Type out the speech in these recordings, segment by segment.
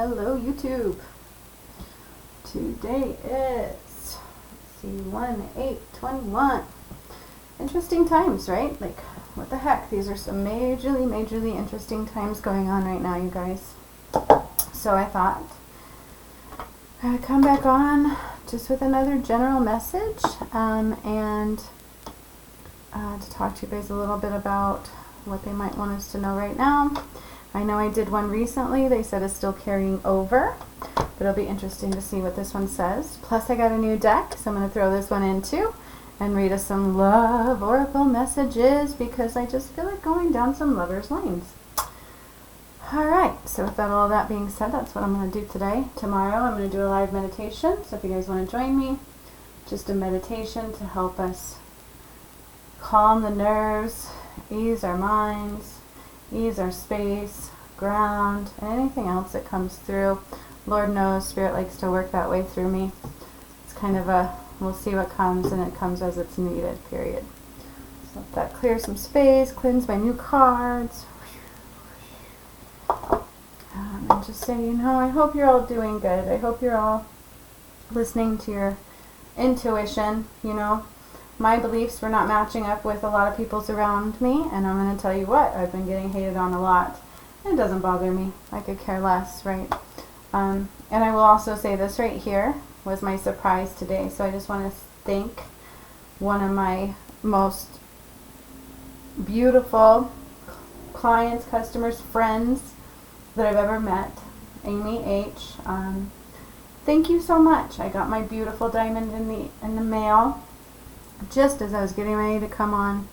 Hello YouTube. Today is, let's see, 1/8/21. Interesting times, right? Like, what the heck? These are some majorly interesting times going on right now, you guys. So I thought I'd come back on just with another general message and to talk to you guys a little bit about what they might want us to know right now. I know I did one recently. They said it's still carrying over, but it'll be interesting to see what this one says. Plus I got a new deck, so I'm going to throw this one in too and read us some love oracle messages because I just feel like going down some lovers lanes. Alright, so with all that being said, that's what I'm going to do today. Tomorrow I'm going to do a live meditation, so if you guys want to join me, just a meditation to help us calm the nerves, ease our minds, ease our space, ground, and anything else that comes through. Lord knows Spirit likes to work that way through me. It's kind of a, we'll see what comes, and it comes as it's needed, period. So let that clear some space, cleanse my new cards. And just say, I hope you're all doing good. I hope you're all listening to your intuition, My beliefs were not matching up with a lot of people's around me, and I'm going to tell you what, I've been getting hated on a lot. It doesn't bother me. I could care less, right? And I will also say this right here was my surprise today. So I just want to thank one of my most beautiful clients, customers, friends that I've ever met, Amy H. Thank you so much. I got my beautiful diamond in the mail just as I was getting ready to come on,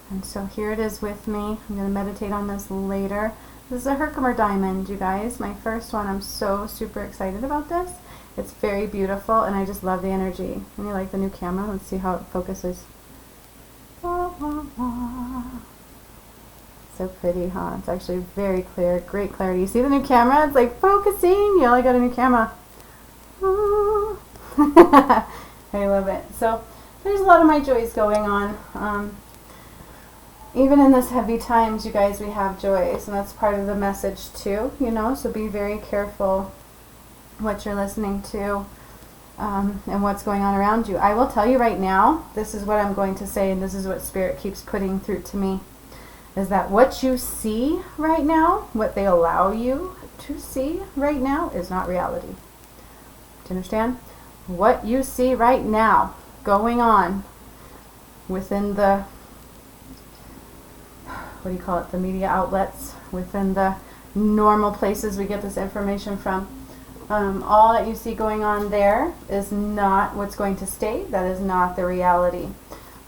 and so here it is with me. I'm going to meditate on this later. This is a Herkimer diamond, you guys, my first one. I'm so super excited about this. It's very beautiful, and I just love the energy. And you like the new camera? Let's see how it focuses. So pretty, huh? It's actually very clear, great clarity. You see the new camera? It's like focusing. I got a new camera. I love it. So there's a lot of my joys going on. Even in this heavy times, you guys, we have joys, and that's part of the message too, so be very careful what you're listening to and what's going on around you. I will tell you right now, this is what I'm going to say, and this is what Spirit keeps putting through to me, is that what you see right now, what they allow you to see right now, is not reality. Do you understand? What you see right now going on within the, the media outlets, within the normal places we get this information from. All that you see going on there is not what's going to stay. That is not the reality.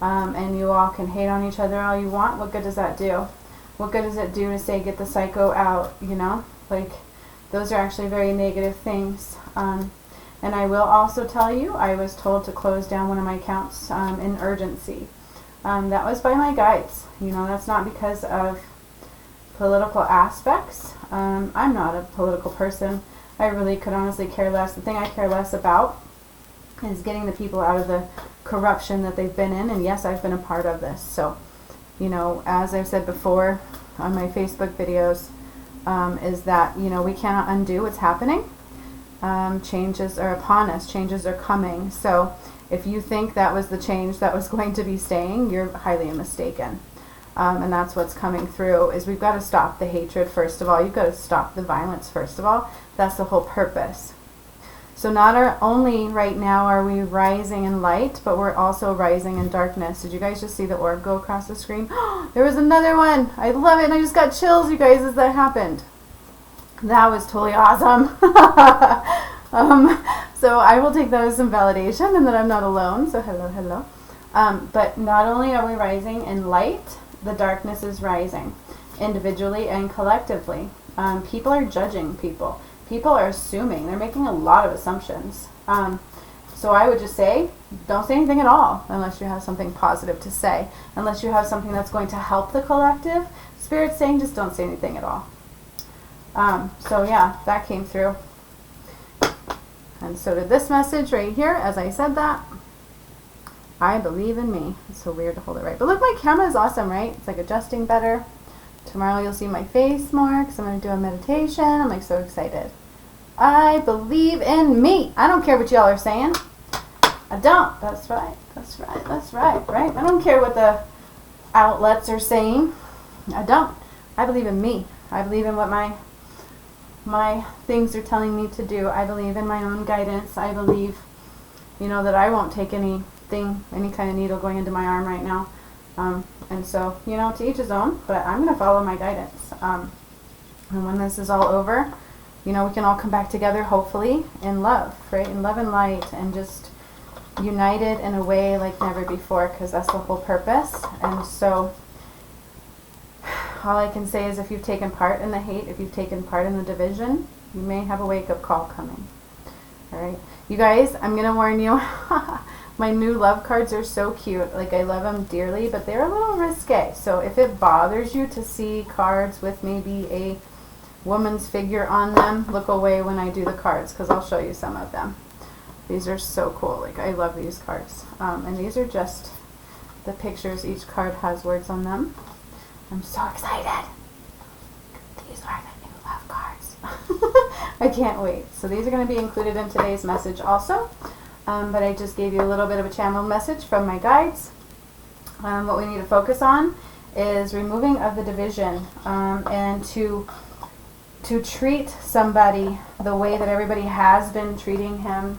And you all can hate on each other all you want. What good does that do? What good does it do to say get the psycho out, Like, those are actually very negative things. And I will also tell you, I was told to close down one of my accounts in urgency. That was by my guides. That's not because of political aspects. I'm not a political person. I really could honestly care less. The thing I care less about is getting the people out of the corruption that they've been in. And yes, I've been a part of this. So, as I've said before on my Facebook videos, is that, we cannot undo what's happening. Changes are upon us. Changes are coming. So if you think that was the change that was going to be staying, you're highly mistaken. And that's what's coming through, is we've got to stop the hatred first of all. You've got to stop the violence first of all. That's the whole purpose. So not only right now are we rising in light, but we're also rising in darkness. Did you guys just see the orb go across the screen? There was another one. I love it, and I just got chills, you guys, as that happened. That was totally awesome. So I will take that as some validation and that I'm not alone. So hello. But not only are we rising in light, the darkness is rising individually and collectively. People are judging people. People are assuming. They're making a lot of assumptions. So I would just say, don't say anything at all unless you have something positive to say. Unless you have something that's going to help the collective. Spirit's saying just don't say anything at all. So yeah, that came through. And so did this message right here. As I said that, I believe in me. It's so weird to hold it right. But look, my camera is awesome, right? It's like adjusting better. Tomorrow you'll see my face more because I'm going to do a meditation. I'm like so excited. I believe in me. I don't care what y'all are saying. I don't. That's right. That's right. That's right. Right? I don't care what the outlets are saying. I don't. I believe in me. I believe in what my things are telling me to do. I believe in my own guidance. I believe, that I won't take any kind of needle going into my arm right now. And so, to each his own, but I'm going to follow my guidance. And when this is all over, we can all come back together, hopefully, in love, right? In love and light, and just united in a way like never before, because that's the whole purpose. And so all I can say is, if you've taken part in the hate, if you've taken part in the division, you may have a wake-up call coming. All right, you guys, I'm going to warn you, my new love cards are so cute. Like, I love them dearly, but they're a little risque. So if it bothers you to see cards with maybe a woman's figure on them, look away when I do the cards, because I'll show you some of them. These are so cool. Like, I love these cards. And these are just the pictures. Each card has words on them. I'm so excited. These are the new love cards. I can't wait. So these are going to be included in today's message also. But I just gave you a little bit of a channeled message from my guides. What we need to focus on is removing of the division, and to treat somebody the way that everybody has been treating him.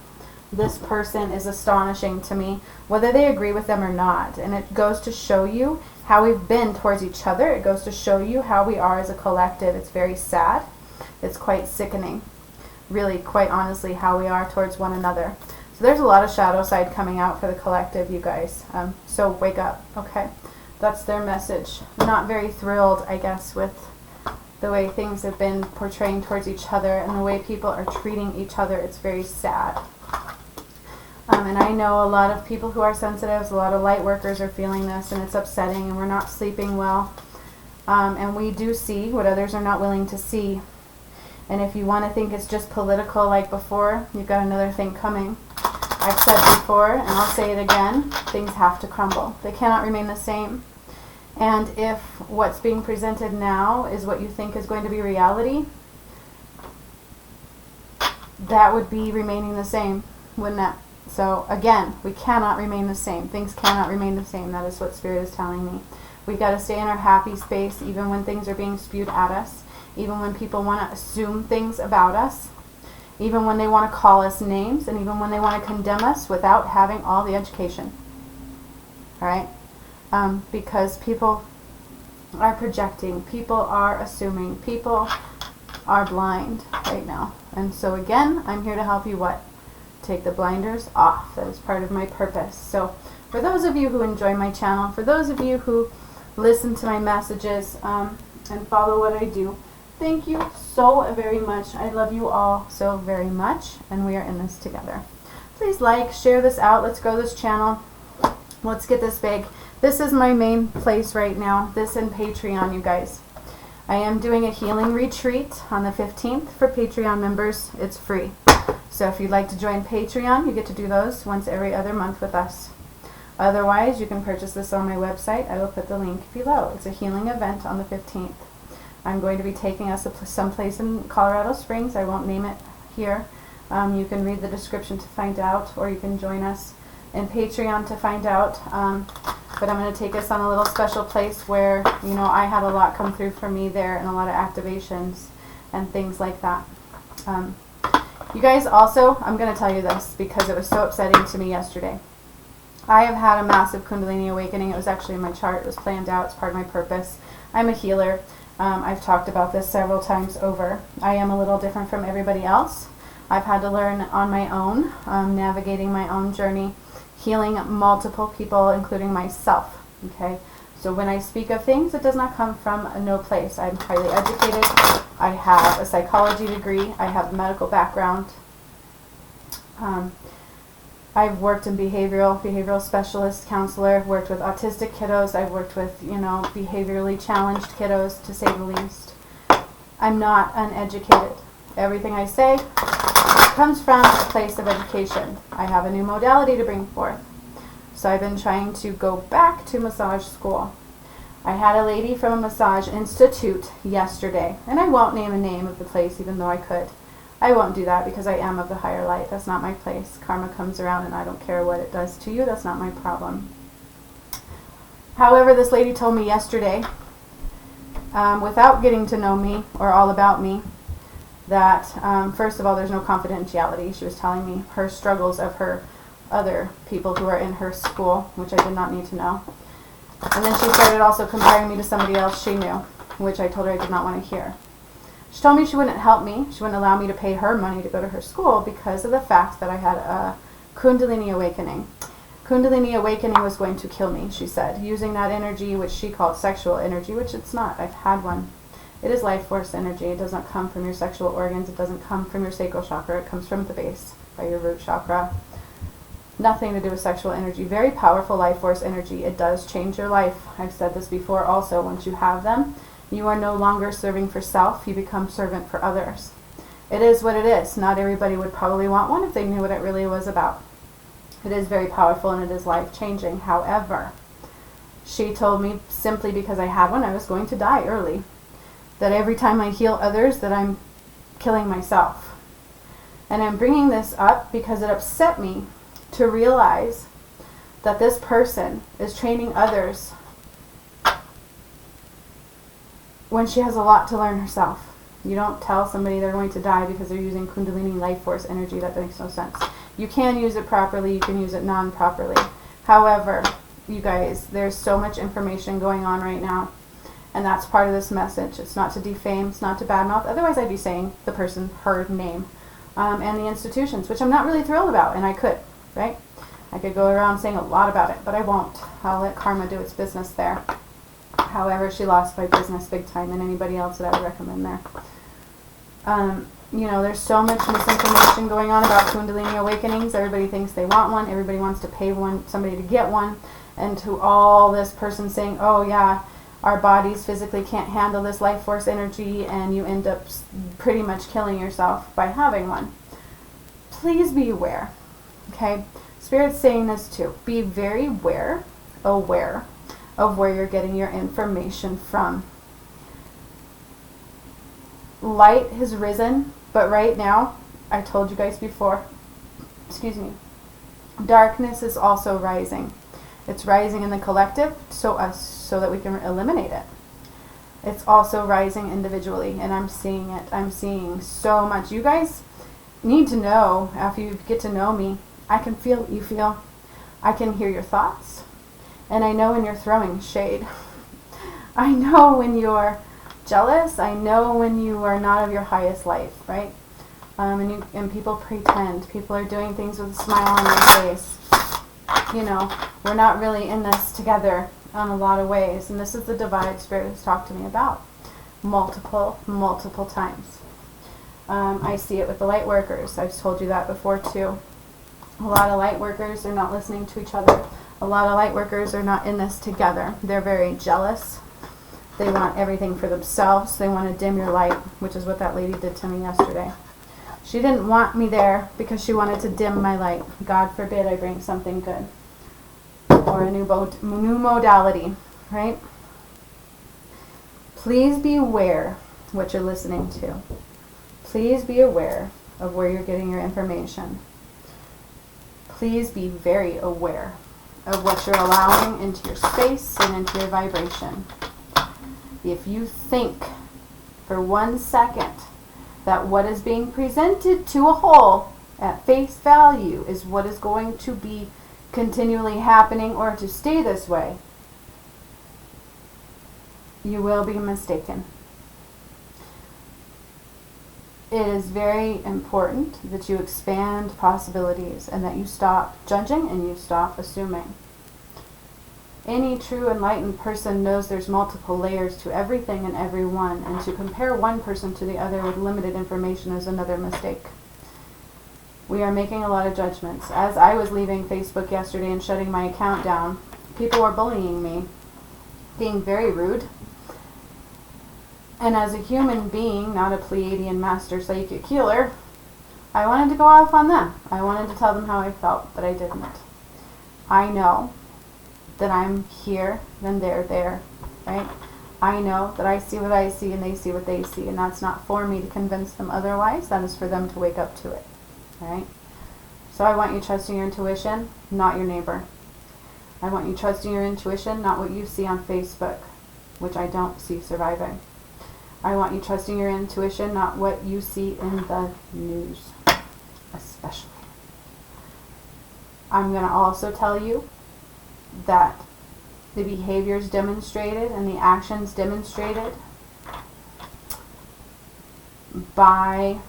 This person is astonishing to me, whether they agree with them or not. And it goes to show you how we've been towards each other. It goes to show you how we are as a collective. It's very sad. It's quite sickening, really, quite honestly, how we are towards one another. So there's a lot of shadow side coming out for the collective, you guys. So wake up, okay? That's their message. Not very thrilled, I guess, with the way things have been portraying towards each other and the way people are treating each other. It's very sad. And I know a lot of people who are sensitive, a lot of light workers are feeling this, and it's upsetting, and we're not sleeping well. And we do see what others are not willing to see. And if you want to think it's just political like before, you've got another thing coming. I've said before, and I'll say it again, things have to crumble. They cannot remain the same. And if what's being presented now is what you think is going to be reality, that would be remaining the same, wouldn't it? So again, we cannot remain the same. Things cannot remain the same. That is what Spirit is telling me. We've got to stay in our happy space, even when things are being spewed at us, even when people want to assume things about us, even when they want to call us names, and even when they want to condemn us without having all the education. All right? Because people are projecting, people are assuming, people are blind right now. And so again, I'm here to help you what? Take the blinders off. That is part of my purpose. So for those of you who enjoy my channel, for those of you who listen to my messages and follow what I do, thank you so very much. I love you all so very much, and we are in this together. Please like, share this out. Let's grow this channel. Let's get this big. This is my main place right now. This and Patreon, you guys. I am doing a healing retreat on the 15th for Patreon members. It's free. So if you'd like to join Patreon, you get to do those once every other month with us. Otherwise, you can purchase this on my website. I will put the link below. It's a healing event on the 15th. I'm going to be taking us someplace in Colorado Springs. I won't name it here. You can read the description to find out, or you can join us in Patreon to find out. But I'm going to take us on a little special place where, I had a lot come through for me there, and a lot of activations and things like that. You guys, also, I'm going to tell you this because it was so upsetting to me yesterday. I have had a massive Kundalini awakening. It was actually in my chart. It was planned out. It's part of my purpose. I'm a healer. I've talked about this several times over. I am a little different from everybody else. I've had to learn on my own, navigating my own journey, healing multiple people, including myself. Okay? So when I speak of things, it does not come from no place. I'm highly educated. I have a psychology degree. I have a medical background. I've worked in behavioral specialist, counselor, worked with autistic kiddos. I've worked with, behaviorally challenged kiddos, to say the least. I'm not uneducated. Everything I say comes from a place of education. I have a new modality to bring forth. So I've been trying to go back to massage school. I had a lady from a massage institute yesterday, and I won't name a name of the place even though I could. I won't do that because I am of the higher light. That's not my place. Karma comes around and I don't care what it does to you. That's not my problem. However, this lady told me yesterday, without getting to know me or all about me, that first of all, there's no confidentiality. She was telling me her struggles of her other people who are in her school, which I did not need to know. And then she started also comparing me to somebody else she knew, which I told her I did not want to hear. She told me she wouldn't help me. She wouldn't allow me to pay her money to go to her school because of the fact that I had a Kundalini awakening. Kundalini awakening was going to kill me, she said, using that energy, which she called sexual energy, which it's not. I've had one. It is life force energy. It doesn't come from your sexual organs. It doesn't come from your sacral chakra. It comes from the base, by your root chakra. Nothing to do with sexual energy. Very powerful life force energy. It does change your life. I've said this before also. Once you have them, you are no longer serving for self. You become servant for others. It is what it is. Not everybody would probably want one if they knew what it really was about. It is very powerful and it is life-changing. However, she told me simply because I had one, I was going to die early. That every time I heal others, that I'm killing myself. And I'm bringing this up because it upset me to realize that this person is training others when she has a lot to learn herself. You don't tell somebody they're going to die because they're using Kundalini life force energy. That makes no sense. You can use it properly. You can use it non-properly. However, you guys, there's so much information going on right now. And that's part of this message. It's not to defame. It's not to badmouth. Otherwise, I'd be saying the person, her name, and the institutions, which I'm not really thrilled about. And I could, right? I could go around saying a lot about it, but I won't. I'll let karma do its business there. However, she lost my business big time than anybody else that I would recommend there. You know, there's so much misinformation going on about Kundalini awakenings. Everybody thinks they want one. Everybody wants to pay somebody to get one. And to all this person saying, oh yeah, our bodies physically can't handle this life force energy, and you end up pretty much killing yourself by having one. Please be aware. Okay? Spirit's saying this too. Be very aware of where you're getting your information from. Light has risen, but right now, I told you guys before, excuse me, darkness is also rising. It's rising in the collective so that we can eliminate it. It's also rising individually, and I'm seeing it. I'm seeing so much. You guys need to know, after you get to know me, I can feel what you feel. I can hear your thoughts. And I know when you're throwing shade. I know when you're jealous. I know when you are not of your highest life, right? And people pretend. People are doing things with a smile on their face. You know, we're not really in this together on a lot of ways. And this is the divide Spirit has talked to me about multiple times. I see it with the light workers. I've told you that before too. A lot of light workers are not listening to each other. A lot of light workers are not in this together. They're very jealous. They want everything for themselves. They want to dim your light, which is what that lady did to me yesterday. She didn't want me there because she wanted to dim my light. God forbid I bring something good. Or a new modality, right? Please be aware what you're listening to. Please be aware of where you're getting your information. Please be very aware of what you're allowing into your space and into your vibration. If you think for 1 second that what is being presented to a whole at face value is what is going to be continually happening or to stay this way, you will be mistaken. It is very important that you expand possibilities and that you stop judging and you stop assuming. Any true enlightened person knows there's multiple layers to everything and everyone, and to compare one person to the other with limited information is another mistake. We are making a lot of judgments. As I was leaving Facebook yesterday and shutting my account down, people were bullying me, being very rude. And as a human being, not a Pleiadian master psychic healer, I wanted to go off on them. I wanted to tell them how I felt, but I didn't. I know that I'm here, then they're there, right? I know that I see what I see and they see what they see, and that's not for me to convince them otherwise. That is for them to wake up to it. All right? So I want you trusting your intuition, not your neighbor. I want you trusting your intuition, not what you see on Facebook, which I don't see surviving. I want you trusting your intuition, not what you see in the news, especially. I'm going to also tell you that the behaviors demonstrated and the actions demonstrated by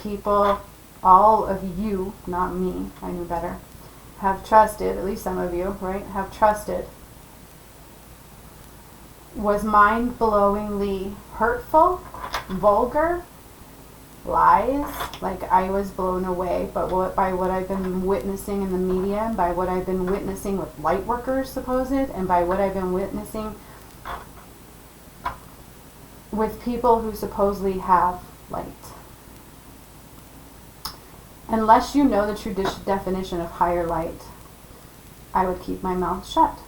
people, all of you, not me, I knew better, have trusted, at least some of you, right, have trusted, was mind-blowingly hurtful, vulgar, lies. Like, I was blown away by what I've been witnessing in the media, by what I've been witnessing with light workers, supposed, and by what I've been witnessing with people who supposedly have light. Unless you know the true definition of higher light, I would keep my mouth shut.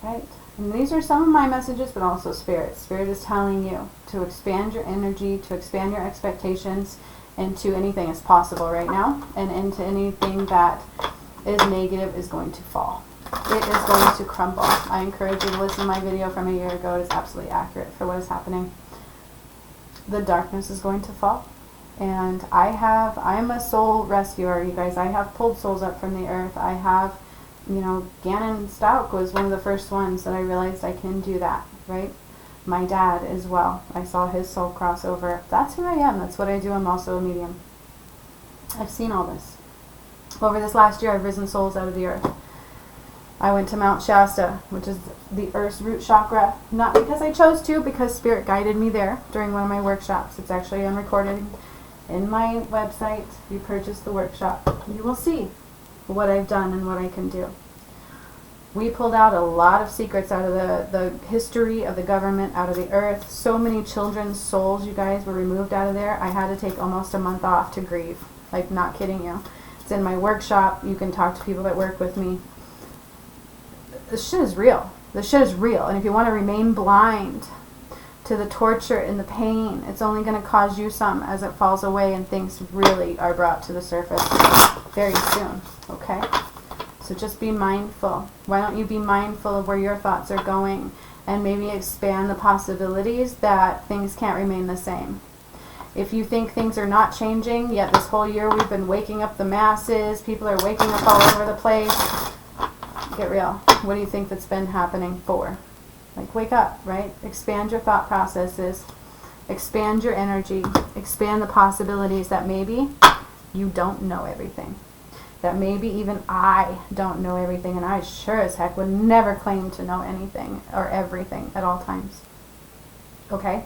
Right? And these are some of my messages, but also Spirit. Spirit is telling you to expand your energy, to expand your expectations into anything as possible right now, and into anything that is negative is going to fall. It is going to crumble. I encourage you to listen to my video from a year ago. It is absolutely accurate for what is happening. The darkness is going to fall. And I'm a soul rescuer, you guys. I have pulled souls up from the earth. I have, Gannon Stauk was one of the first ones that I realized I can do that, right? My dad as well. I saw his soul cross over. That's who I am. That's what I do. I'm also a medium. I've seen all this. Over this last year, I've risen souls out of the earth. I went to Mount Shasta, which is the Earth's root chakra. Not because I chose to, because Spirit guided me there during one of my workshops. It's actually unrecorded in my website. If you purchase the workshop, you will see what I've done and what I can do. We pulled out a lot of secrets out of the history of the government, out of the earth. So many children's souls, you guys, were removed out of there. I had to take almost a month off to grieve. Like, not kidding you. It's in my workshop. You can talk to people that work with me. This shit is real. This shit is real. And if you want to remain blind to the torture and the pain, it's only going to cause you some as it falls away and things really are brought to the surface very soon. Okay? So just be mindful. Why don't you be mindful of where your thoughts are going and maybe expand the possibilities that things can't remain the same. If you think things are not changing, yet this whole year we've been waking up the masses, people are waking up all over the place, get real. What do you think that's been happening for? Like, wake up, right? Expand your thought processes, expand your energy, expand the possibilities that maybe you don't know everything. That maybe even I don't know everything, and I sure as heck would never claim to know anything or everything at all times. Okay?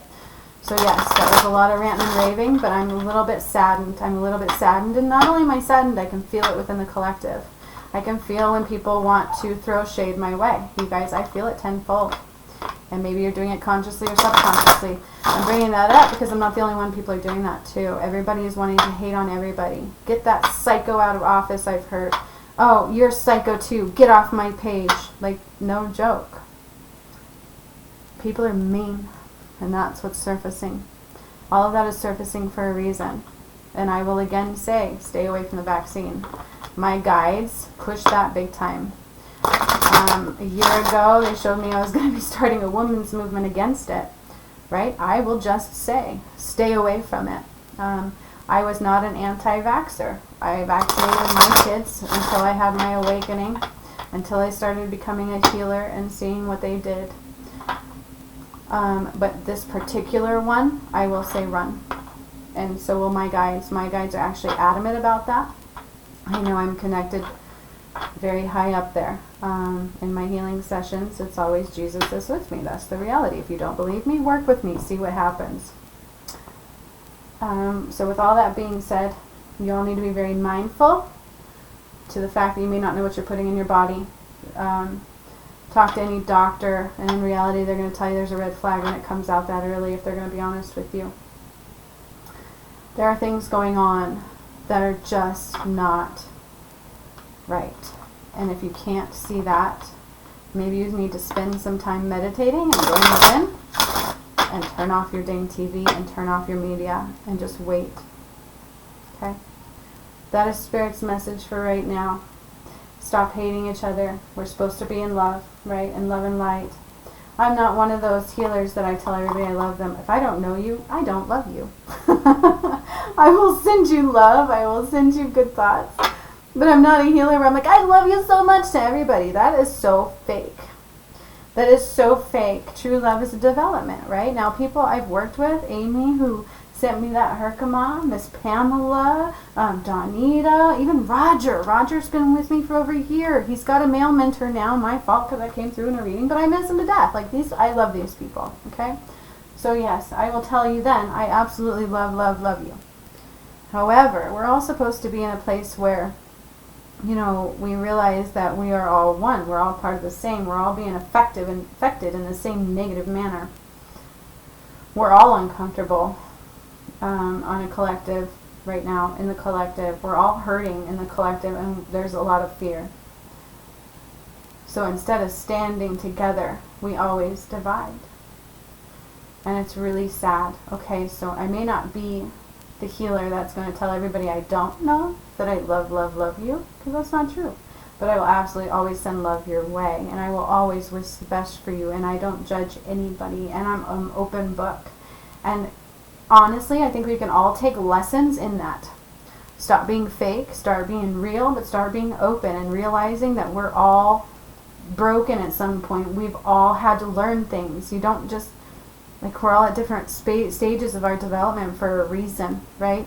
So yes, that was a lot of ranting and raving, but I'm a little bit saddened. I'm a little bit saddened, and not only am I saddened, I can feel it within the collective. I can feel when people want to throw shade my way. You guys, I feel it tenfold. And maybe you're doing it consciously or subconsciously. I'm bringing that up because I'm not the only one. People are doing that too. Everybody is wanting to hate on everybody. Get that psycho out of office, I've heard. Oh, you're psycho too. Get off my page. Like, no joke. People are mean. And that's what's surfacing. All of that is surfacing for a reason. And I will again say, stay away from the vaccine. My guides pushed that big time. A year ago, they showed me I was going to be starting a women's movement against it. Right? I will just say, stay away from it. I was not an anti-vaxxer. I vaccinated my kids until I had my awakening, until I started becoming a healer and seeing what they did. But this particular one, I will say run. And so will my guides. My guides are actually adamant about that. I know I'm connected very high up there. In my healing sessions, it's always Jesus is with me. That's the reality. If you don't believe me, work with me. See what happens. So with all that being said, you all need to be very mindful to the fact that you may not know what you're putting in your body. Talk to any doctor, and in reality, they're going to tell you there's a red flag when it comes out that early, if they're going to be honest with you. There are things going on that are just not right. And if you can't see that, Maybe you need to spend some time meditating and going within, and turn off your dang TV and turn off your media and just wait. Okay? That is Spirit's message for right now. Stop hating each other. We're supposed to be in love, right? In love and light. I'm not one of those healers that I tell everybody I love them. If I don't know you, I don't love you. I will send you love. I will send you good thoughts. But I'm not a healer where I'm like, I love you so much to everybody. That is so fake. That is so fake. True love is a development, right? Now, people I've worked with, Amy, who sent me that Herkimer, Miss Pamela, Donita, even Roger. Roger's been with me for over a year. He's got a male mentor now. My fault because I came through in a reading, but I miss him to death. Like these, I love these people, okay? So yes, I will tell you then, I absolutely love, love, love you. However, we're all supposed to be in a place where, you know, we realize that we are all one. We're all part of the same. We're all being affected in the same negative manner. We're all uncomfortable on a collective right now, in the collective. We're all hurting in the collective, and there's a lot of fear. So instead of standing together, we always divide. And it's really sad. Okay, so I may not be the healer that's going to tell everybody I don't know that I love, love, love you, because that's not true. But I will absolutely always send love your way, and I will always wish the best for you, and I don't judge anybody, and I'm an open book. And honestly, I think we can all take lessons in that. Stop being fake, start being real, but start being open and realizing that we're all broken at some point. We've all had to learn things. You don't just, like, we're all at different stages of our development for a reason, right?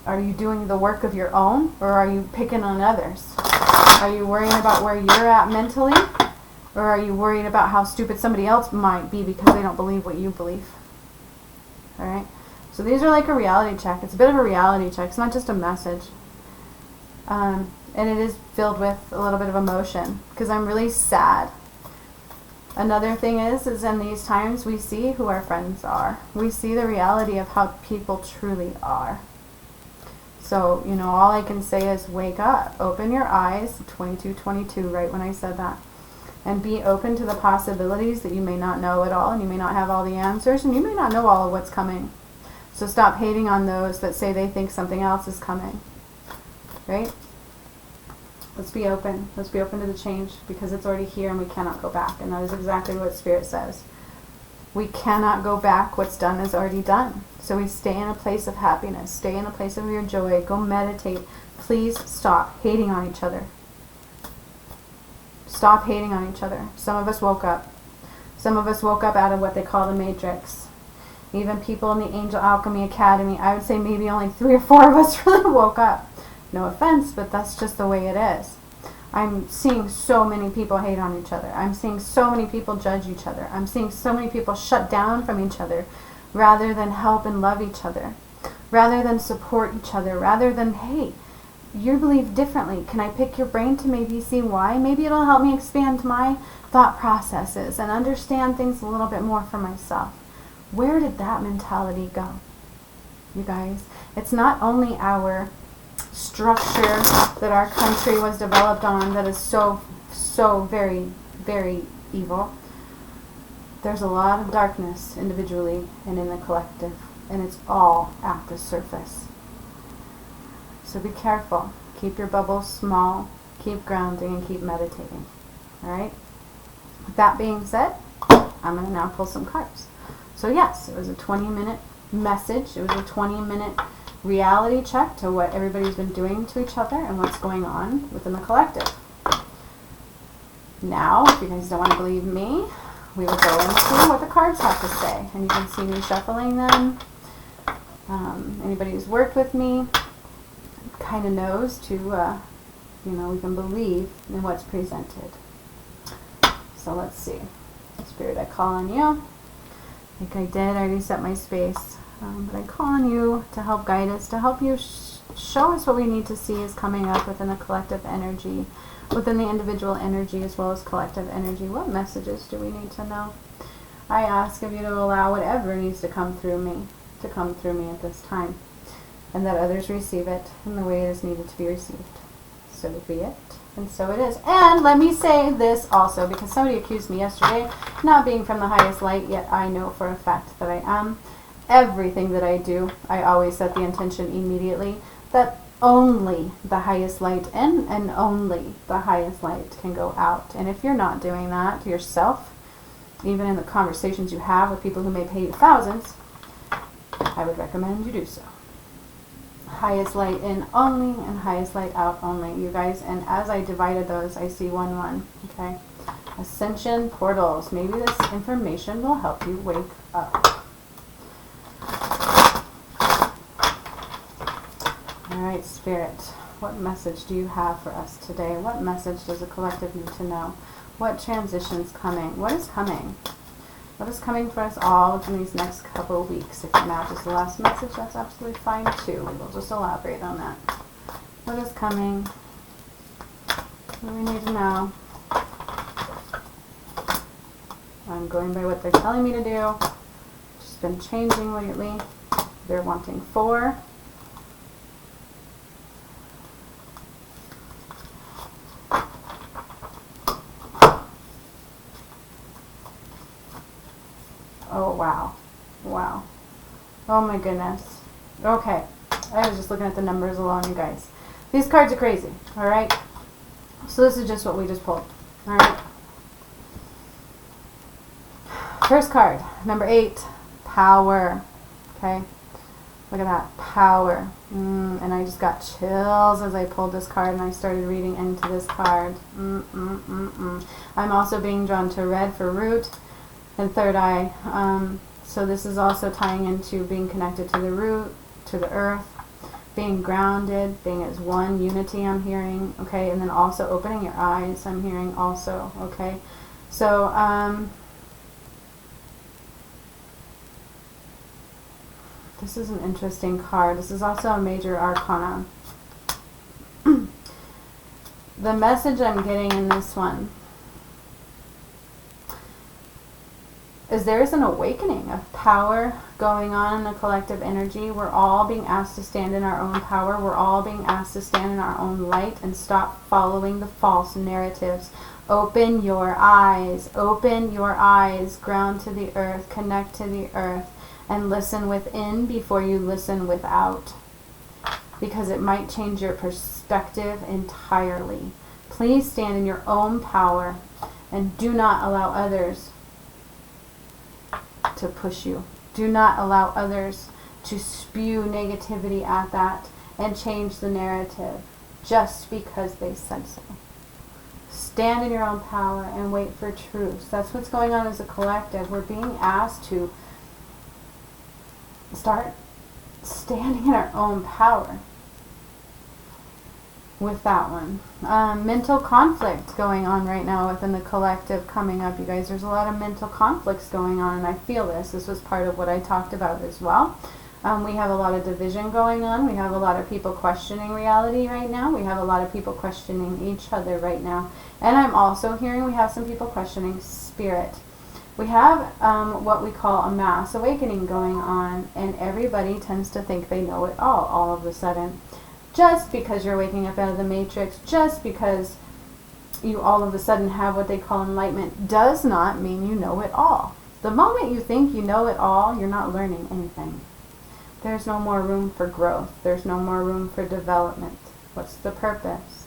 Are you doing the work of your own, or are you picking on others? Are you worrying about where you're at mentally, or are you worried about how stupid somebody else might be because they don't believe what you believe? All right? So these are like a reality check. It's a bit of a reality check. It's not just a message. And it is filled with a little bit of emotion because I'm really sad. Another thing is in these times we see who our friends are. We see the reality of how people truly are. So, you know, all I can say is wake up, open your eyes, 2222, right when I said that, and be open to the possibilities that you may not know at all, and you may not have all the answers, and you may not know all of what's coming. So stop hating on those that say they think something else is coming, right? Let's be open. Let's be open to the change because it's already here and we cannot go back. And that is exactly what Spirit says. We cannot go back. What's done is already done. So we stay in a place of happiness. Stay in a place of your joy. Go meditate. Please stop hating on each other. Stop hating on each other. Some of us woke up. Some of us woke up out of what they call the Matrix. Even people in the Angel Alchemy Academy, I would say maybe only 3 or 4 of us really woke up. No offense, but that's just the way it is. I'm seeing so many people hate on each other. I'm seeing so many people judge each other. I'm seeing so many people shut down from each other rather than help and love each other, rather than support each other, rather than, hey, you believe differently. Can I pick your brain to maybe see why? Maybe it'll help me expand my thought processes and understand things a little bit more for myself. Where did that mentality go? You guys, it's not only our structure that our country was developed on that is so very, very evil. There's a lot of darkness individually and in the collective, and it's all at the surface. So be careful. Keep your bubbles small, keep grounding, and keep meditating. Alright? With that being said, I'm going to now pull some cards. So yes, it was a 20-minute message. It was a 20-minute reality check to what everybody's been doing to each other and what's going on within the collective. Now, if you guys don't want to believe me, we will go into what the cards have to say. And you can see me shuffling them. Anybody who's worked with me kind of knows to, we can believe in what's presented. So let's see. Spirit, I call on you. Like I did, I already set my space. But I call on you to help guide us, to help you show us what we need to see is coming up within the collective energy, within the individual energy as well as collective energy. What messages do we need to know? I ask of you to allow whatever needs to come through me at this time, and that others receive it in the way it is needed to be received. so be it. And so it is. And let me say this also, because somebody accused me yesterday not being from the highest light, yet I know for a fact that I am. Everything that I do, I always set the intention immediately that only the highest light in and only the highest light can go out. And if you're not doing that yourself, even in the conversations you have with people who may pay you thousands, I would recommend you do so. Highest light in only and highest light out only, you guys. And as I divided those, I see 1-1. Okay, ascension portals. Maybe this information will help you wake up. All right, Spirit, what message do you have for us today? What message does the collective need to know? What transition's coming? What is coming? What is coming for us all in these next couple of weeks? If it matches the last message, that's absolutely fine too. We'll just elaborate on that. What is coming? What do we need to know? I'm going by what they're telling me to do. Just been changing lately. They're wanting 4. Oh, wow. Wow. Oh, my goodness. Okay. I was just looking at the numbers alone, you guys. These cards are crazy, all right? So this is just what we just pulled, all right? First card, number 8, power, okay? Look at that, power. And I just got chills as I pulled this card and I started reading into this card. I'm also being drawn to red for root and third eye. So this is also tying into being connected to the root, to the earth, being grounded, being as one, unity I'm hearing, okay? And then also opening your eyes I'm hearing also, okay? So, this is an interesting card. This is also a major arcana. The message I'm getting in this one is there is an awakening of power going on in the collective energy. We're all being asked to stand in our own power. We're all being asked to stand in our own light and stop following the false narratives. Open your eyes. Open your eyes. Ground to the earth. Connect to the earth. And listen within before you listen without. Because it might change your perspective entirely. Please stand in your own power and do not allow others to push you. Do not allow others to spew negativity at that and change the narrative just because they said so. Stand in your own power and wait for truth. That's what's going on as a collective. We're being asked to start standing in our own power with that one. Mental conflict going on right now within the collective coming up, you guys. There's a lot of mental conflicts going on, and I feel this. This was part of what I talked about as well. We have a lot of division going on. We have a lot of people questioning reality right now. We have a lot of people questioning each other right now. And I'm also hearing we have some people questioning spirit. We have what we call a mass awakening going on, and everybody tends to think they know it all of a sudden. Just because you're waking up out of the matrix, just because you all of a sudden have what they call enlightenment, does not mean you know it all. The moment you think you know it all, you're not learning anything. There's no more room for growth. There's no more room for development. What's the purpose?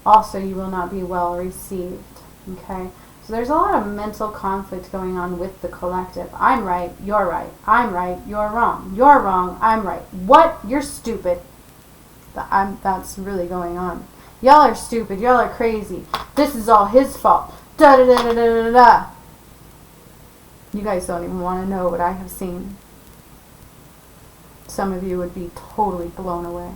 Also, you will not be well received. Okay? So there's a lot of mental conflict going on with the collective. I'm right, you're right. I'm right, you're wrong. You're wrong, I'm right. What? You're stupid. That's really going on. Y'all are stupid. Y'all are crazy. This is all his fault. Da da da da da da da. You guys don't even want to know what I have seen. Some of you would be totally blown away.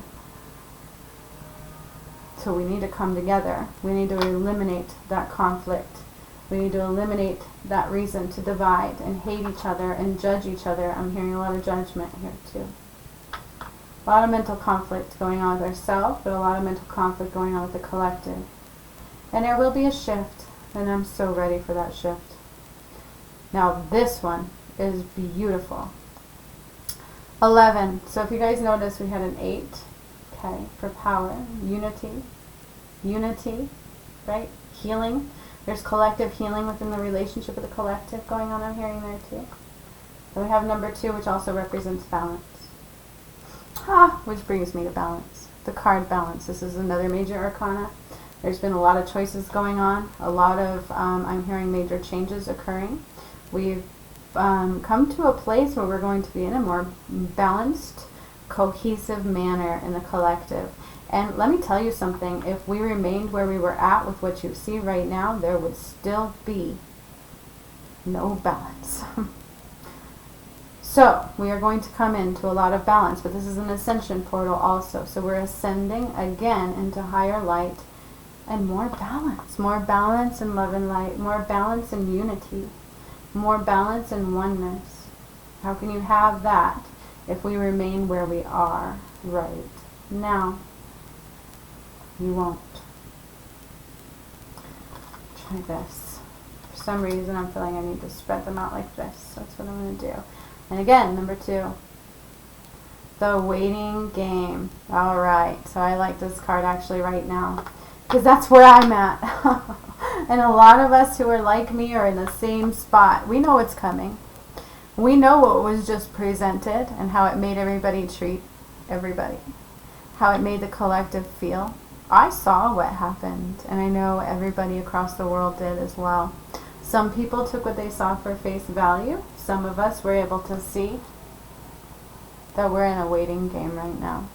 So we need to come together. We need to eliminate that conflict. We need to eliminate that reason to divide and hate each other and judge each other. I'm hearing a lot of judgment here too. A lot of mental conflict going on with ourselves, but a lot of mental conflict going on with the collective. And there will be a shift, and I'm so ready for that shift. Now this one is beautiful. 11. So if you guys notice, we had an 8, okay, for power, unity, unity, right? Healing. There's collective healing within the relationship of the collective going on, I'm hearing there too. Then we have number 2, which also represents balance. Which brings me to balance. The card balance. This is another major arcana. There's been a lot of choices going on. A lot of, I'm hearing major changes occurring. We've come to a place where we're going to be in a more balanced, cohesive manner in the collective. And let me tell you something. If we remained where we were at with what you see right now, there would still be no balance. So, we are going to come into a lot of balance, but this is an ascension portal also. So we're ascending again into higher light and more balance and love and light, more balance and unity, more balance and oneness. How can you have that if we remain where we are right now? You won't. Try this. For some reason I'm feeling I need to spread them out like this. That's what I'm going to do. And again, number 2, the waiting game. Alright, so I like this card actually right now, because that's where I'm at. And a lot of us who are like me are in the same spot. We know what's coming. We know what was just presented and how it made everybody treat everybody. How it made the collective feel. I saw what happened, and I know everybody across the world did as well. Some people took what they saw for face value. Some of us were able to see that we're in a waiting game right now.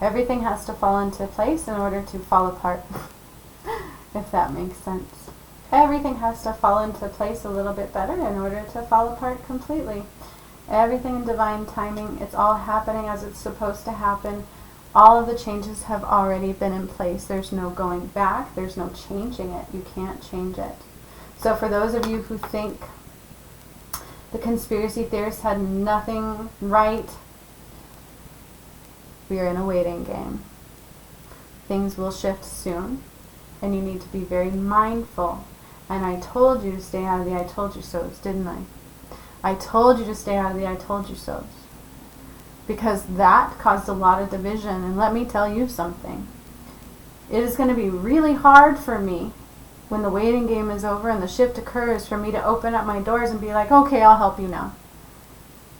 Everything has to fall into place in order to fall apart, if that makes sense. Everything has to fall into place a little bit better in order to fall apart completely. Everything in divine timing, it's all happening as it's supposed to happen. All of the changes have already been in place. There's no going back. There's no changing it. You can't change it. So for those of you who think the conspiracy theorists had nothing right, we are in a waiting game. Things will shift soon, and you need to be very mindful. And I told you to stay out of the I told you so's, didn't I? I told you to stay out of the I told you so's, because that caused a lot of division. And let me tell you something. It is going to be really hard for me when the waiting game is over and the shift occurs for me to open up my doors and be like, okay, I'll help you now.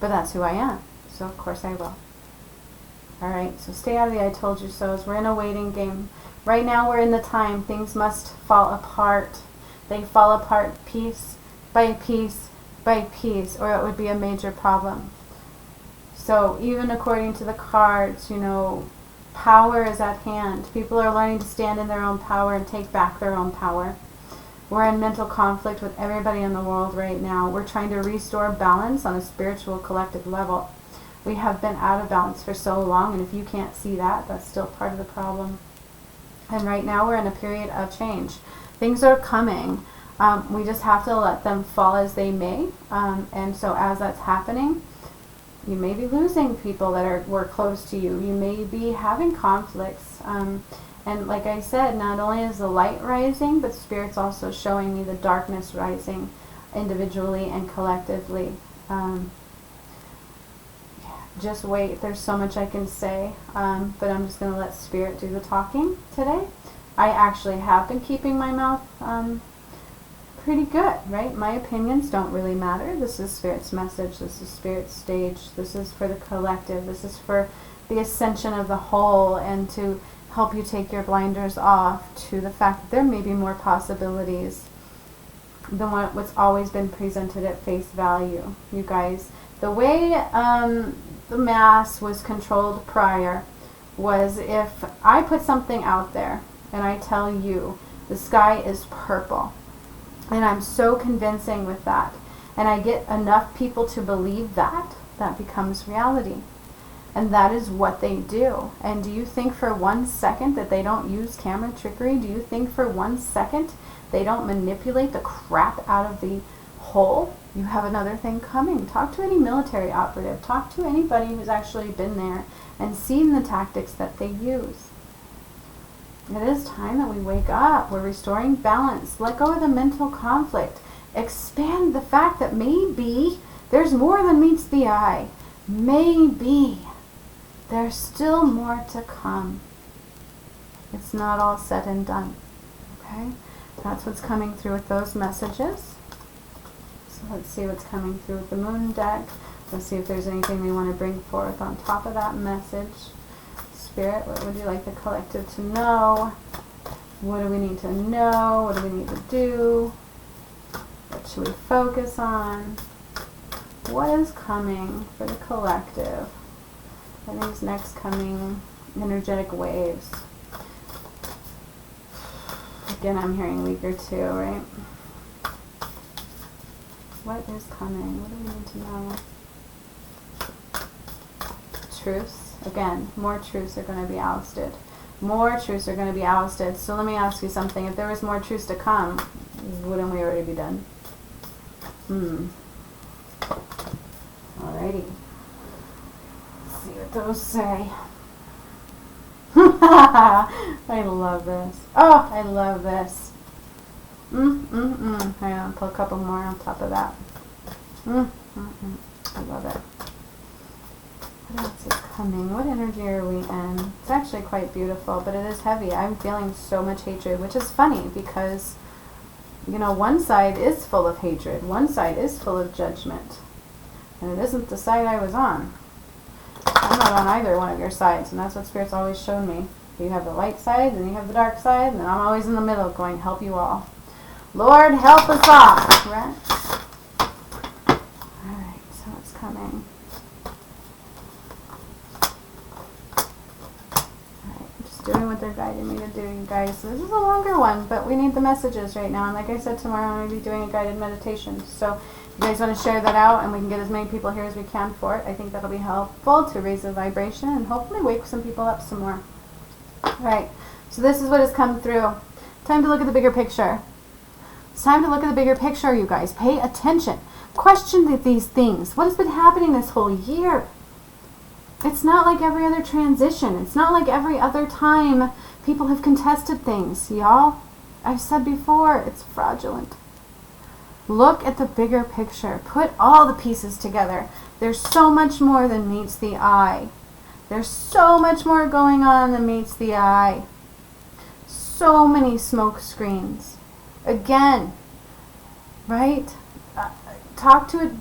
But that's who I am. So of course I will. Alright, so stay out of the I told you so's. We're in a waiting game. Right now we're in the time things must fall apart. They fall apart piece by piece by piece, or it would be a major problem. So even according to the cards, you know, power is at hand. People are learning to stand in their own power and take back their own power. We're in mental conflict with everybody in the world right now. We're trying to restore balance on a spiritual collective level. We have been out of balance for so long, and if you can't see that, that's still part of the problem. And right now we're in a period of change. Things are coming. We just have to let them fall as they may. And so as that's happening, you may be losing people that were close to you. You may be having conflicts. And like I said, not only is the light rising, but Spirit's also showing me the darkness rising individually and collectively. Just wait. There's so much I can say, but I'm just going to let Spirit do the talking today. I actually have been keeping my mouth pretty good, right? My opinions don't really matter. This is Spirit's message. This is Spirit's stage. This is for the collective. This is for the ascension of the whole, and to help you take your blinders off to the fact that there may be more possibilities than what's always been presented at face value. You guys, the way the mass was controlled prior was, if I put something out there and I tell you the sky is purple, and I'm so convincing with that, and I get enough people to believe that, that becomes reality. And that is what they do. And do you think for 1 second that they don't use camera trickery? Do you think for 1 second they don't manipulate the crap out of the whole? You have another thing coming. Talk to any military operative. Talk to anybody who's actually been there and seen the tactics that they use. It is time that we wake up. We're restoring balance. Let go of the mental conflict. Expand the fact that maybe there's more than meets the eye. Maybe there's still more to come. It's not all said and done. Okay? That's what's coming through with those messages. So let's see what's coming through with the moon deck. Let's see if there's anything we want to bring forth on top of that message. Spirit, what would you like the collective to know? What do we need to know? What do we need to do? What should we focus on? What is coming for the collective in these next coming energetic waves? Again, I'm hearing week or two, right? What is coming? What do we need to know? Truths. Again, more truths are going to be ousted. More truths are going to be ousted. So let me ask you something. If there was more truths to come, wouldn't we already be done? Alrighty. Let's see what those say. I love this. Oh, I love this. Hang on, pull a couple more on top of that. I love it. What else is coming? What energy are we in? It's actually quite beautiful, but it is heavy. I'm feeling so much hatred, which is funny because, you know, one side is full of hatred. One side is full of judgment. And it isn't the side I was on. I'm not on either one of your sides, and that's what Spirit's always shown me. You have the light side, and you have the dark side, and I'm always in the middle going, help you all. Lord, help us all. Right? Alright, so what's coming? Alright, just doing what they're guiding me to do, you guys. So this is a longer one, but we need the messages right now. And like I said, tomorrow I'm going to be doing a guided meditation. So you guys want to share that out, and we can get as many people here as we can for it. I think that'll be helpful to raise the vibration and hopefully wake some people up some more. Right, so this is what has come through. Time to look at the bigger picture. It's time to look at the bigger picture, you guys. Pay attention. Question these things. What has been happening this whole year? It's not like every other transition. It's not like every other time people have contested things, y'all. I've said before, it's fraudulent. Look at the bigger picture. Put all the pieces together. There's so much more than meets the eye. There's so much more going on than meets the eye. So many smoke screens. Again, right? Talk to it.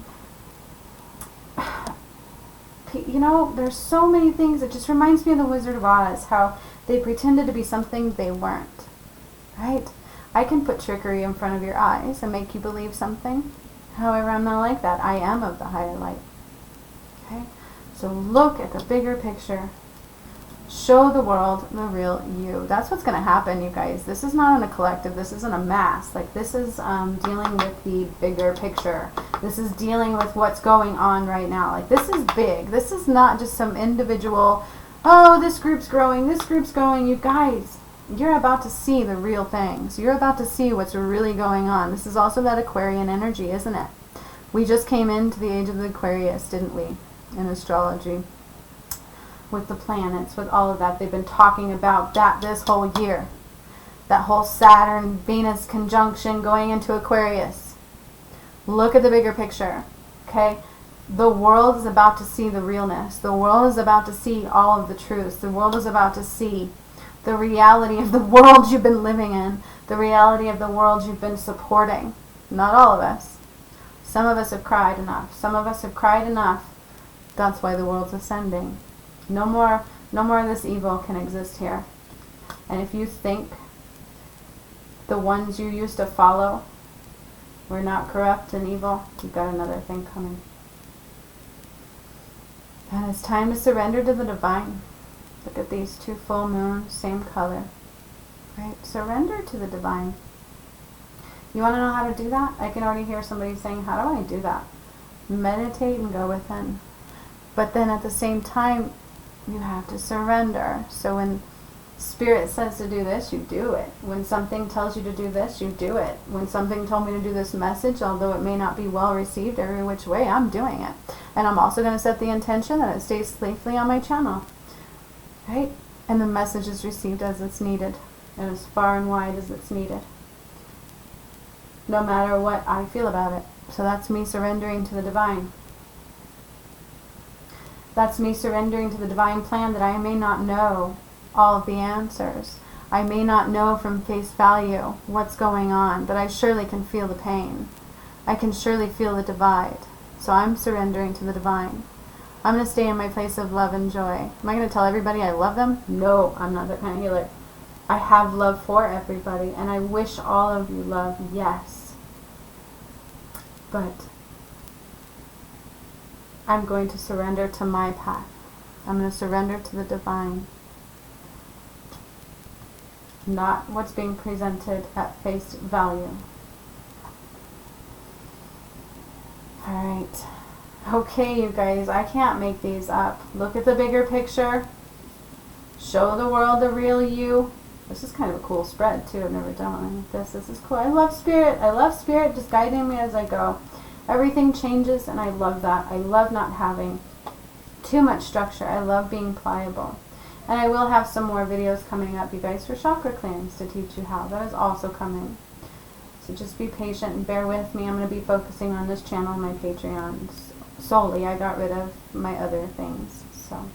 You know, there's so many things. It just reminds me of the Wizard of Oz, how they pretended to be something they weren't. Right? I can put trickery in front of your eyes and make you believe something. However, I'm not like that. I am of the higher light. Okay? So look at the bigger picture. Show the world the real you. That's what's going to happen, you guys. This is not in a collective. This isn't a mass. Like, this is dealing with the bigger picture. This is dealing with what's going on right now. Like, this is big. This is not just some individual, oh, this group's growing, this group's growing. You guys, you're about to see the real things. You're about to see what's really going on. This is also that Aquarian energy, isn't it? We just came into the age of the Aquarius, didn't we, in astrology? With the planets, with all of that. They've been talking about that this whole year. That whole Saturn-Venus conjunction going into Aquarius. Look at the bigger picture, okay? The world is about to see the realness. The world is about to see all of the truths. The world is about to see the reality of the world you've been living in. The reality of the world you've been supporting. Not all of us. Some of us have cried enough. Some of us have cried enough. That's why the world's ascending. No more of this evil can exist here. And if you think the ones you used to follow were not corrupt and evil, you've got another thing coming. And it's time to surrender to the divine. Look at these two full moons, same color. Right? Surrender to the divine. You want to know how to do that? I can already hear somebody saying, how do I do that? Meditate and go within. But then at the same time, you have to surrender. So when Spirit says to do this, you do it. When something tells you to do this, you do it. When something told me to do this message, although it may not be well received every which way, I'm doing it. And I'm also going to set the intention that it stays safely on my channel. Right? And the message is received as it's needed. And as far and wide as it's needed. No matter what I feel about it. So that's me surrendering to the divine. That's me surrendering to the divine plan that I may not know all of the answers. I may not know from face value what's going on, but I surely can feel the pain. I can surely feel the divide. So I'm surrendering to the divine. I'm going to stay in my place of love and joy. Am I going to tell everybody I love them? No, I'm not that kind of healer. I have love for everybody, and I wish all of you love, yes. But I'm going to surrender to my path. I'm going to surrender to the divine. Not what's being presented at face value. Alright. Okay, you guys, I can't make these up. Look at the bigger picture. Show the world the real you. This is kind of a cool spread, too. I've never done one like this. This is cool. I love Spirit. I love Spirit just guiding me as I go. Everything changes, and I love that. I love not having too much structure. I love being pliable. And I will have some more videos coming up, you guys, for chakra clearings to teach you how. That is also coming. So just be patient and bear with me. I'm going to be focusing on this channel and my Patreon solely. I got rid of my other things. So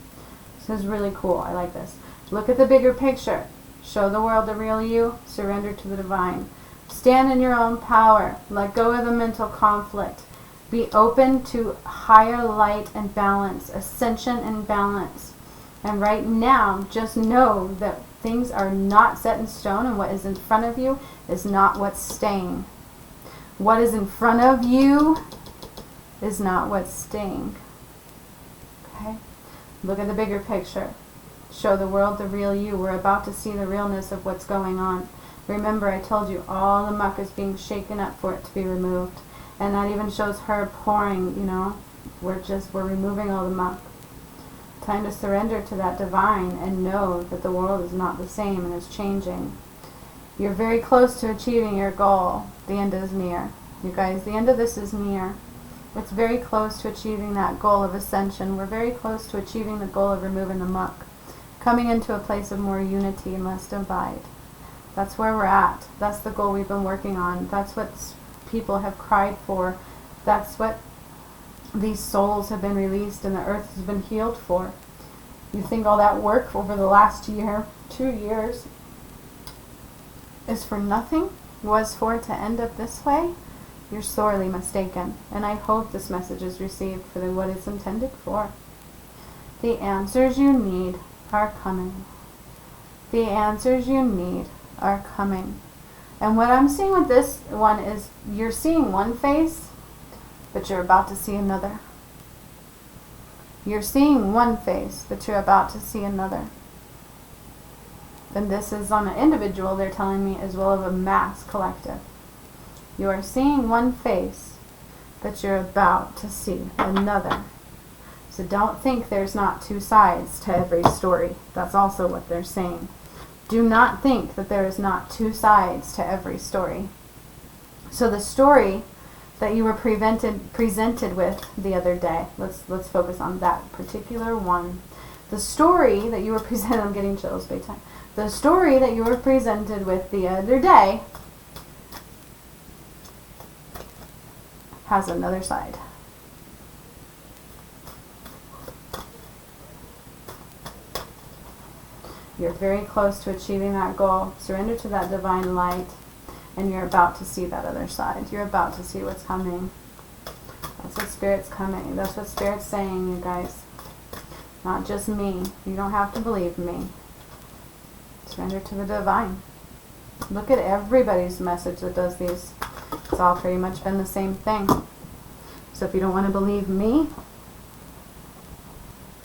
this is really cool. I like this. Look at the bigger picture. Show the world the real you. Surrender to the divine. Stand in your own power. Let go of the mental conflict. Be open to higher light and balance, ascension and balance. And right now, just know that things are not set in stone, and what is in front of you is not what's staying. What is in front of you is not what's staying. Okay? Look at the bigger picture. Show the world the real you. We're about to see the realness of what's going on. Remember, I told you all the muck is being shaken up for it to be removed. And that even shows her pouring, you know. We're removing all the muck. Time to surrender to that divine and know that the world is not the same and is changing. You're very close to achieving your goal. The end is near. You guys, the end of this is near. It's very close to achieving that goal of ascension. We're very close to achieving the goal of removing the muck. Coming into a place of more unity and less divide. That's where we're at. That's the goal we've been working on. That's what people have cried for. That's what these souls have been released and the earth has been healed for. You think all that work over the last year, 2 years, is for nothing? Was for it to end up this way? You're sorely mistaken. And I hope this message is received for what it's intended for. The answers you need are coming. The answers you need are coming. And what I'm seeing with this one is you're seeing one face, but you're about to see another. You're seeing one face, but you're about to see another. And this is on an individual, they're telling me, as well as a mass collective. You are seeing one face, but you're about to see another. So don't think there's not two sides to every story. That's also what they're saying. Do not think that there is not two sides to every story. So the story that you were presented with the other day, let's focus on that particular one. The story that you were presented, I'm getting chills big time. The story that you were presented with the other day has another side. You're very close to achieving that goal. Surrender to that divine light, and you're about to see that other side. You're about to see what's coming. That's what Spirit's coming. That's what Spirit's saying, you guys. Not just me. You don't have to believe me. Surrender to the divine. Look at everybody's message that does these. It's all pretty much been the same thing. So if you don't want to believe me,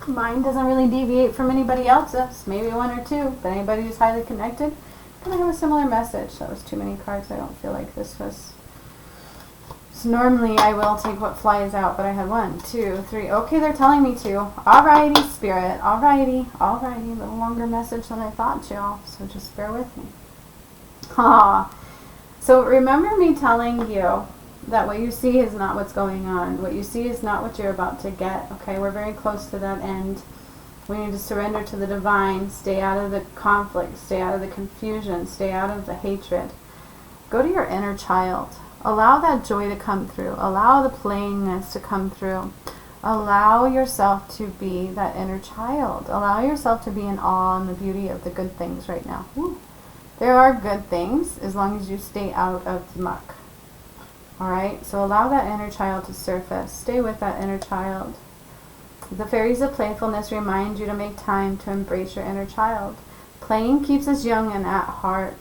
mine doesn't really deviate from anybody else's. Maybe one or two, but anybody who's highly connected can have a similar message. That was too many cards. I don't feel like this was. So normally I will take what flies out, but I had 1, 2, 3. Okay, they're telling me to. Alrighty, Spirit. Alrighty. Alrighty. A little longer message than I thought, y'all. So just bear with me. So remember me telling you that what you see is not what's going on. What you see is not what you're about to get. Okay, we're very close to that end. We need to surrender to the divine. Stay out of the conflict. Stay out of the confusion. Stay out of the hatred. Go to your inner child. Allow that joy to come through. Allow the playingness to come through. Allow yourself to be that inner child. Allow yourself to be in awe and the beauty of the good things right now. Woo. There are good things as long as you stay out of the muck. Alright, so allow that inner child to surface. Stay with that inner child. The fairies of playfulness remind you to make time to embrace your inner child. Playing keeps us young and at heart.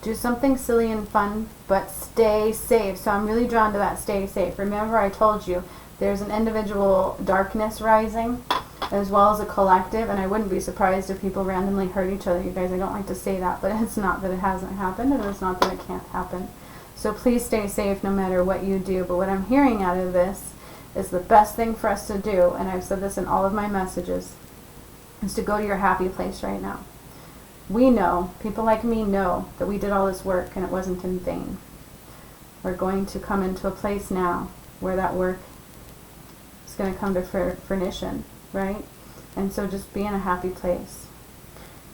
Do something silly and fun, but stay safe. So I'm really drawn to that stay safe. Remember, I told you there's an individual darkness rising as well as a collective, and I wouldn't be surprised if people randomly hurt each other. You guys, I don't like to say that, but it's not that it hasn't happened, and it's not that it can't happen. So please stay safe no matter what you do. But what I'm hearing out of this is the best thing for us to do, and I've said this in all of my messages, is to go to your happy place right now. We know, people like me know, that we did all this work and it wasn't in vain. We're going to come into a place now where that work is going to come to fruition, right? And so just be in a happy place.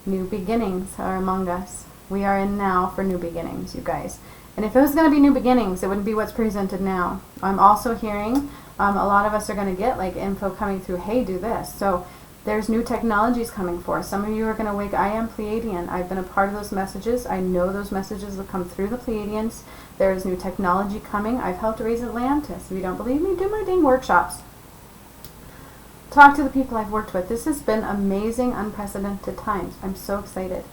New beginnings are among us. We are in now for new beginnings, you guys. And if it was going to be new beginnings, it wouldn't be what's presented now. I'm also hearing a lot of us are going to get like info coming through, hey, do this. So there's new technologies coming forth. Some of you are going to wake. I am Pleiadian. I've been a part of those messages. I know those messages will come through the Pleiadians. There is new technology coming. I've helped raise Atlantis. If you don't believe me, do my dang workshops. Talk to the people I've worked with. This has been amazing, unprecedented times. I'm so excited.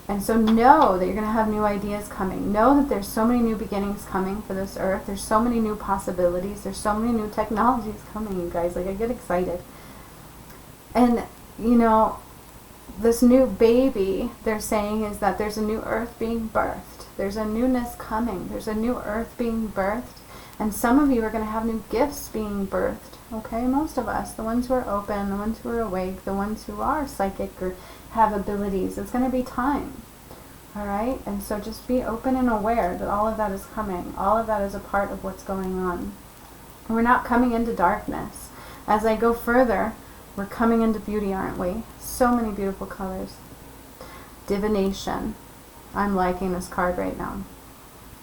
And so know that you're going to have new ideas coming. Know that there's so many new beginnings coming for this earth. There's so many new possibilities. There's so many new technologies coming, you guys. Like, I get excited. And, you know, this new baby, they're saying, is that there's a new earth being birthed. There's a newness coming. There's a new earth being birthed. And some of you are going to have new gifts being birthed. Okay, most of us, the ones who are open, the ones who are awake, the ones who are psychic or have abilities, it's going to be time. All right? And so just be open and aware that all of that is coming. All of that is a part of what's going on. We're not coming into darkness. As I go further, we're coming into beauty, aren't we? So many beautiful colors. Divination. I'm liking this card right now.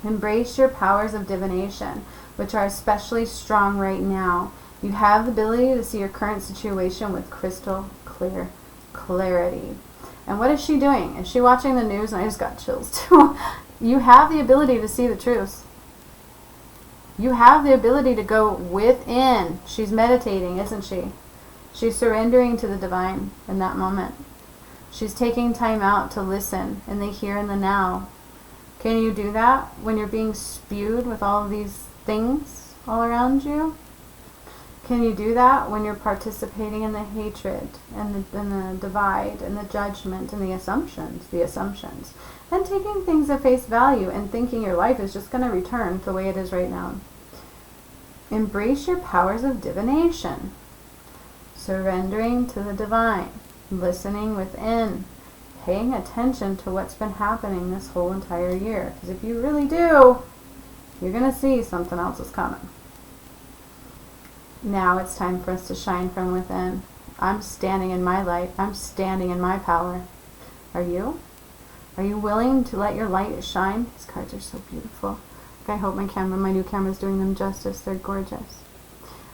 Embrace your powers of divination, which are especially strong right now. You have the ability to see your current situation with crystal clear clarity. And what is she doing? Is she watching the news? And I just got chills too. You have the ability to see the truth. You have the ability to go within. She's meditating, isn't she? She's surrendering to the divine in that moment. She's taking time out to listen in the here and the now. Can you do that when you're being spewed with all of these things all around you? Can you do that when you're participating in the hatred and the divide and the judgment and the assumptions, and taking things at face value and thinking your life is just going to return the way it is right now? Embrace your powers of divination. Surrendering to the divine, listening within, paying attention to what's been happening this whole entire year. Because if you really do, you're going to see something else is coming. Now it's time for us to shine from within. I'm standing in my light. I'm standing in my power. Are you? Are you willing to let your light shine? These cards are so beautiful. I hope my new camera is doing them justice. They're gorgeous.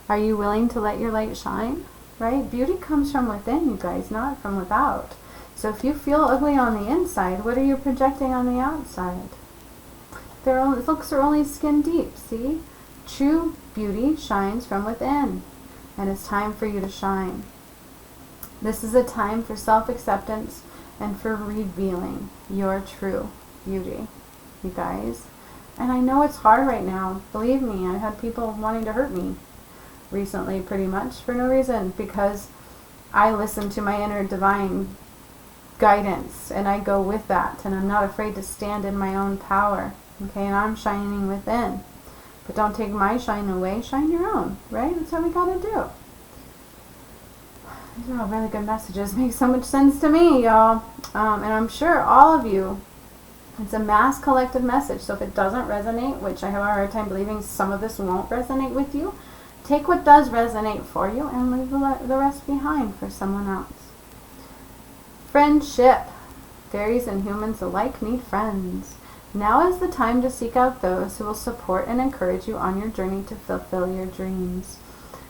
Are you willing to let your light shine? Right? Beauty comes from within, you guys, not from without. So if you feel ugly on the inside, what are you projecting on the outside? Looks are only skin deep, see? True beauty shines from within, and it's time for you to shine. This is a time for self-acceptance and for revealing your true beauty, you guys. And I know it's hard right now. Believe me, I had people wanting to hurt me recently, pretty much for no reason, because I listen to my inner divine guidance and I go with that, and I'm not afraid to stand in my own power. Okay, and I'm shining within. But don't take my shine away, shine your own, right? That's what we gotta do. These are all really good messages. Make so much sense to me, y'all. And I'm sure all of you, it's a mass collective message. So if it doesn't resonate, which I have a hard time believing some of this won't resonate with you, take what does resonate for you and leave the rest behind for someone else. Friendship. Fairies and humans alike need friends. Now is the time to seek out those who will support and encourage you on your journey to fulfill your dreams.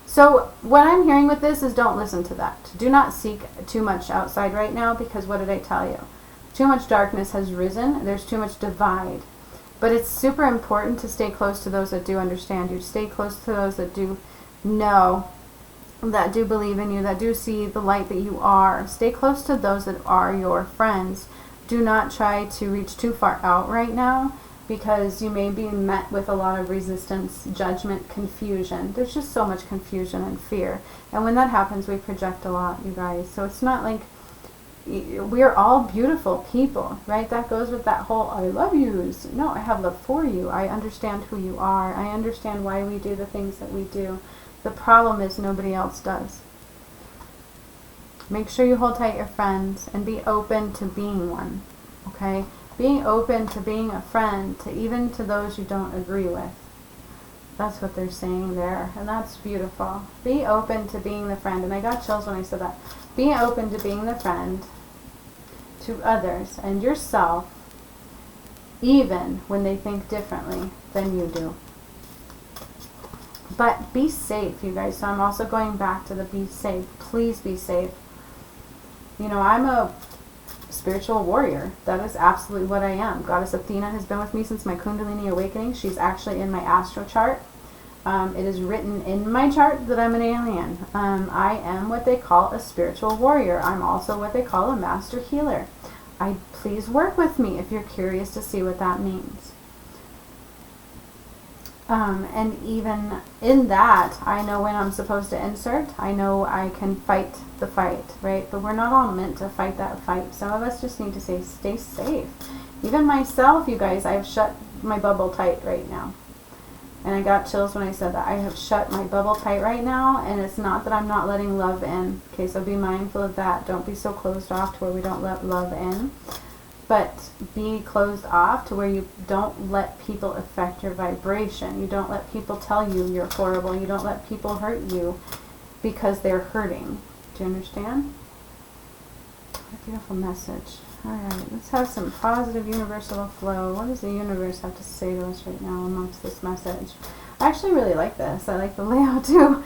So what I'm hearing with this is don't listen to that. Do not seek too much outside right now, because what did I tell you? Too much darkness has risen. There's too much divide. But it's super important to stay close to those that do understand you. Stay close to those that do know, that do believe in you, that do see the light that you are. Stay close to those that are your friends. Do not try to reach too far out right now, because you may be met with a lot of resistance, judgment, confusion. There's just so much confusion and fear. And when that happens, we project a lot, you guys. So it's not like we're all beautiful people, right? That goes with that whole I love yous. No, I have love for you. I understand who you are. I understand why we do the things that we do. The problem is nobody else does. Make sure you hold tight your friends and be open to being one, okay? Being open to being a friend, to even to those you don't agree with. That's what they're saying there, and that's beautiful. Be open to being the friend, and I got chills when I said that. Be open to being the friend to others and yourself, even when they think differently than you do. But be safe, you guys. So I'm also going back to the be safe. Please be safe. You know, I'm a spiritual warrior. That is absolutely what I am. Goddess Athena has been with me since my Kundalini awakening. She's actually in my astro chart. It is written in my chart that I'm an alien. I am what they call a spiritual warrior. I'm also what they call a master healer. Please work with me if you're curious to see what that means. And even in that, I know when I'm supposed to insert. I know I can fight the fight, right? But we're not all meant to fight that fight. Some of us just need to say, stay safe. Even myself, you guys, I've shut my bubble tight right now. And I got chills when I said that. I have shut my bubble tight right now, and it's not that I'm not letting love in. Okay, so be mindful of that. Don't be so closed off to where we don't let love in. But be closed off to where you don't let people affect your vibration. You don't let people tell you you're horrible. You don't let people hurt you because they're hurting. Do you understand? What a beautiful message. Alright, let's have some positive universal flow. What does the universe have to say to us right now amongst this message? I actually really like this. I like the layout too.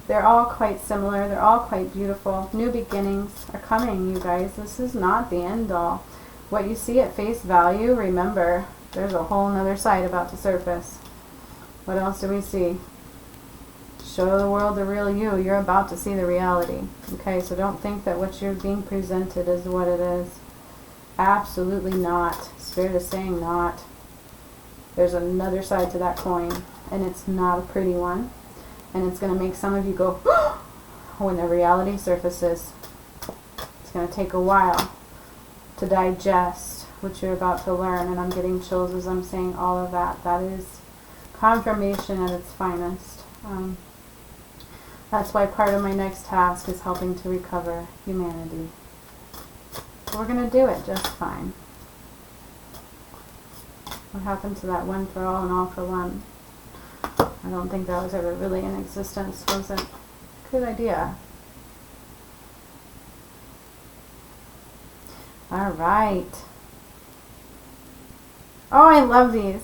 They're all quite similar. They're all quite beautiful. New beginnings are coming, you guys. This is not the end all. What you see at face value, remember, there's a whole nother side about to surface. What else do we see? Show the world the real you. You're about to see the reality. Okay, so don't think that what you're being presented is what it is. Absolutely not. Spirit is saying not. There's another side to that coin, and it's not a pretty one. And it's going to make some of you go, when the reality surfaces. It's going to take a while to digest what you're about to learn, and I'm getting chills as I'm saying all of that. That is confirmation at its finest. That's why part of my next task is helping to recover humanity. So we're going to do it just fine. What happened to that one for all and all for one? I don't think that was ever really in existence. Wasn't a good idea. All right. Oh, I love these.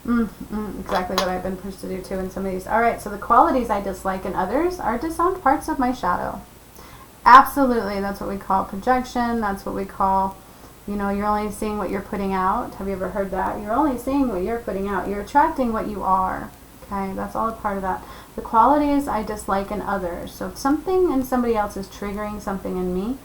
Exactly what I've been pushed to do too in some of these. All right, so the qualities I dislike in others are disowned parts of my shadow. Absolutely, that's what we call projection. That's what we call, you know, you're only seeing what you're putting out. Have you ever heard that? You're only seeing what you're putting out. You're attracting what you are. Okay, that's all a part of that. The qualities I dislike in others. So if something in somebody else is triggering something in me,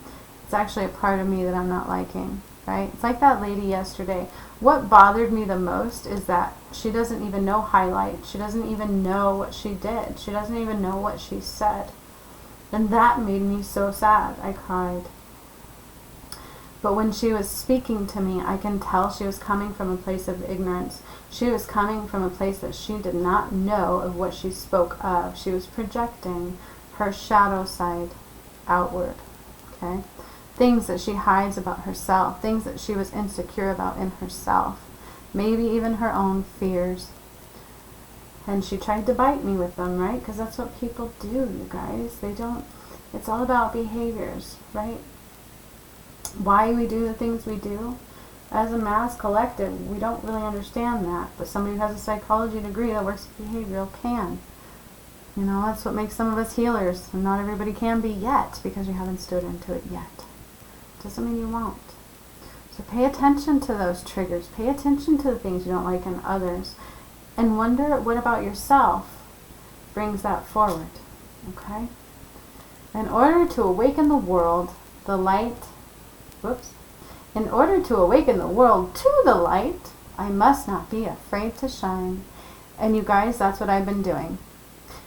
it's actually a part of me that I'm not liking. Right? It's like that lady yesterday. What bothered me the most is that she doesn't even know highlight. She doesn't even know what she did. She doesn't even know what she said. And that made me so sad. I cried. But when she was speaking to me, I can tell she was coming from a place of ignorance. She was coming from a place that she did not know of what she spoke of. She was projecting her shadow side outward. Okay? Things that she hides about herself, things that she was insecure about in herself, maybe even her own fears. And she tried to bite me with them, right? Because that's what people do, you guys. They don't, it's all about behaviors, right? Why we do the things we do. As a mass collective, we don't really understand that. But somebody who has a psychology degree that works with behavioral can. You know, that's what makes some of us healers. And not everybody can be yet, because you haven't stood into it yet. Doesn't mean you won't. So pay attention to those triggers. Pay attention to the things you don't like in others. And wonder what about yourself brings that forward. Okay? In order to awaken the world, the light, in order to awaken the world to the light, I must not be afraid to shine. And you guys, that's what I've been doing.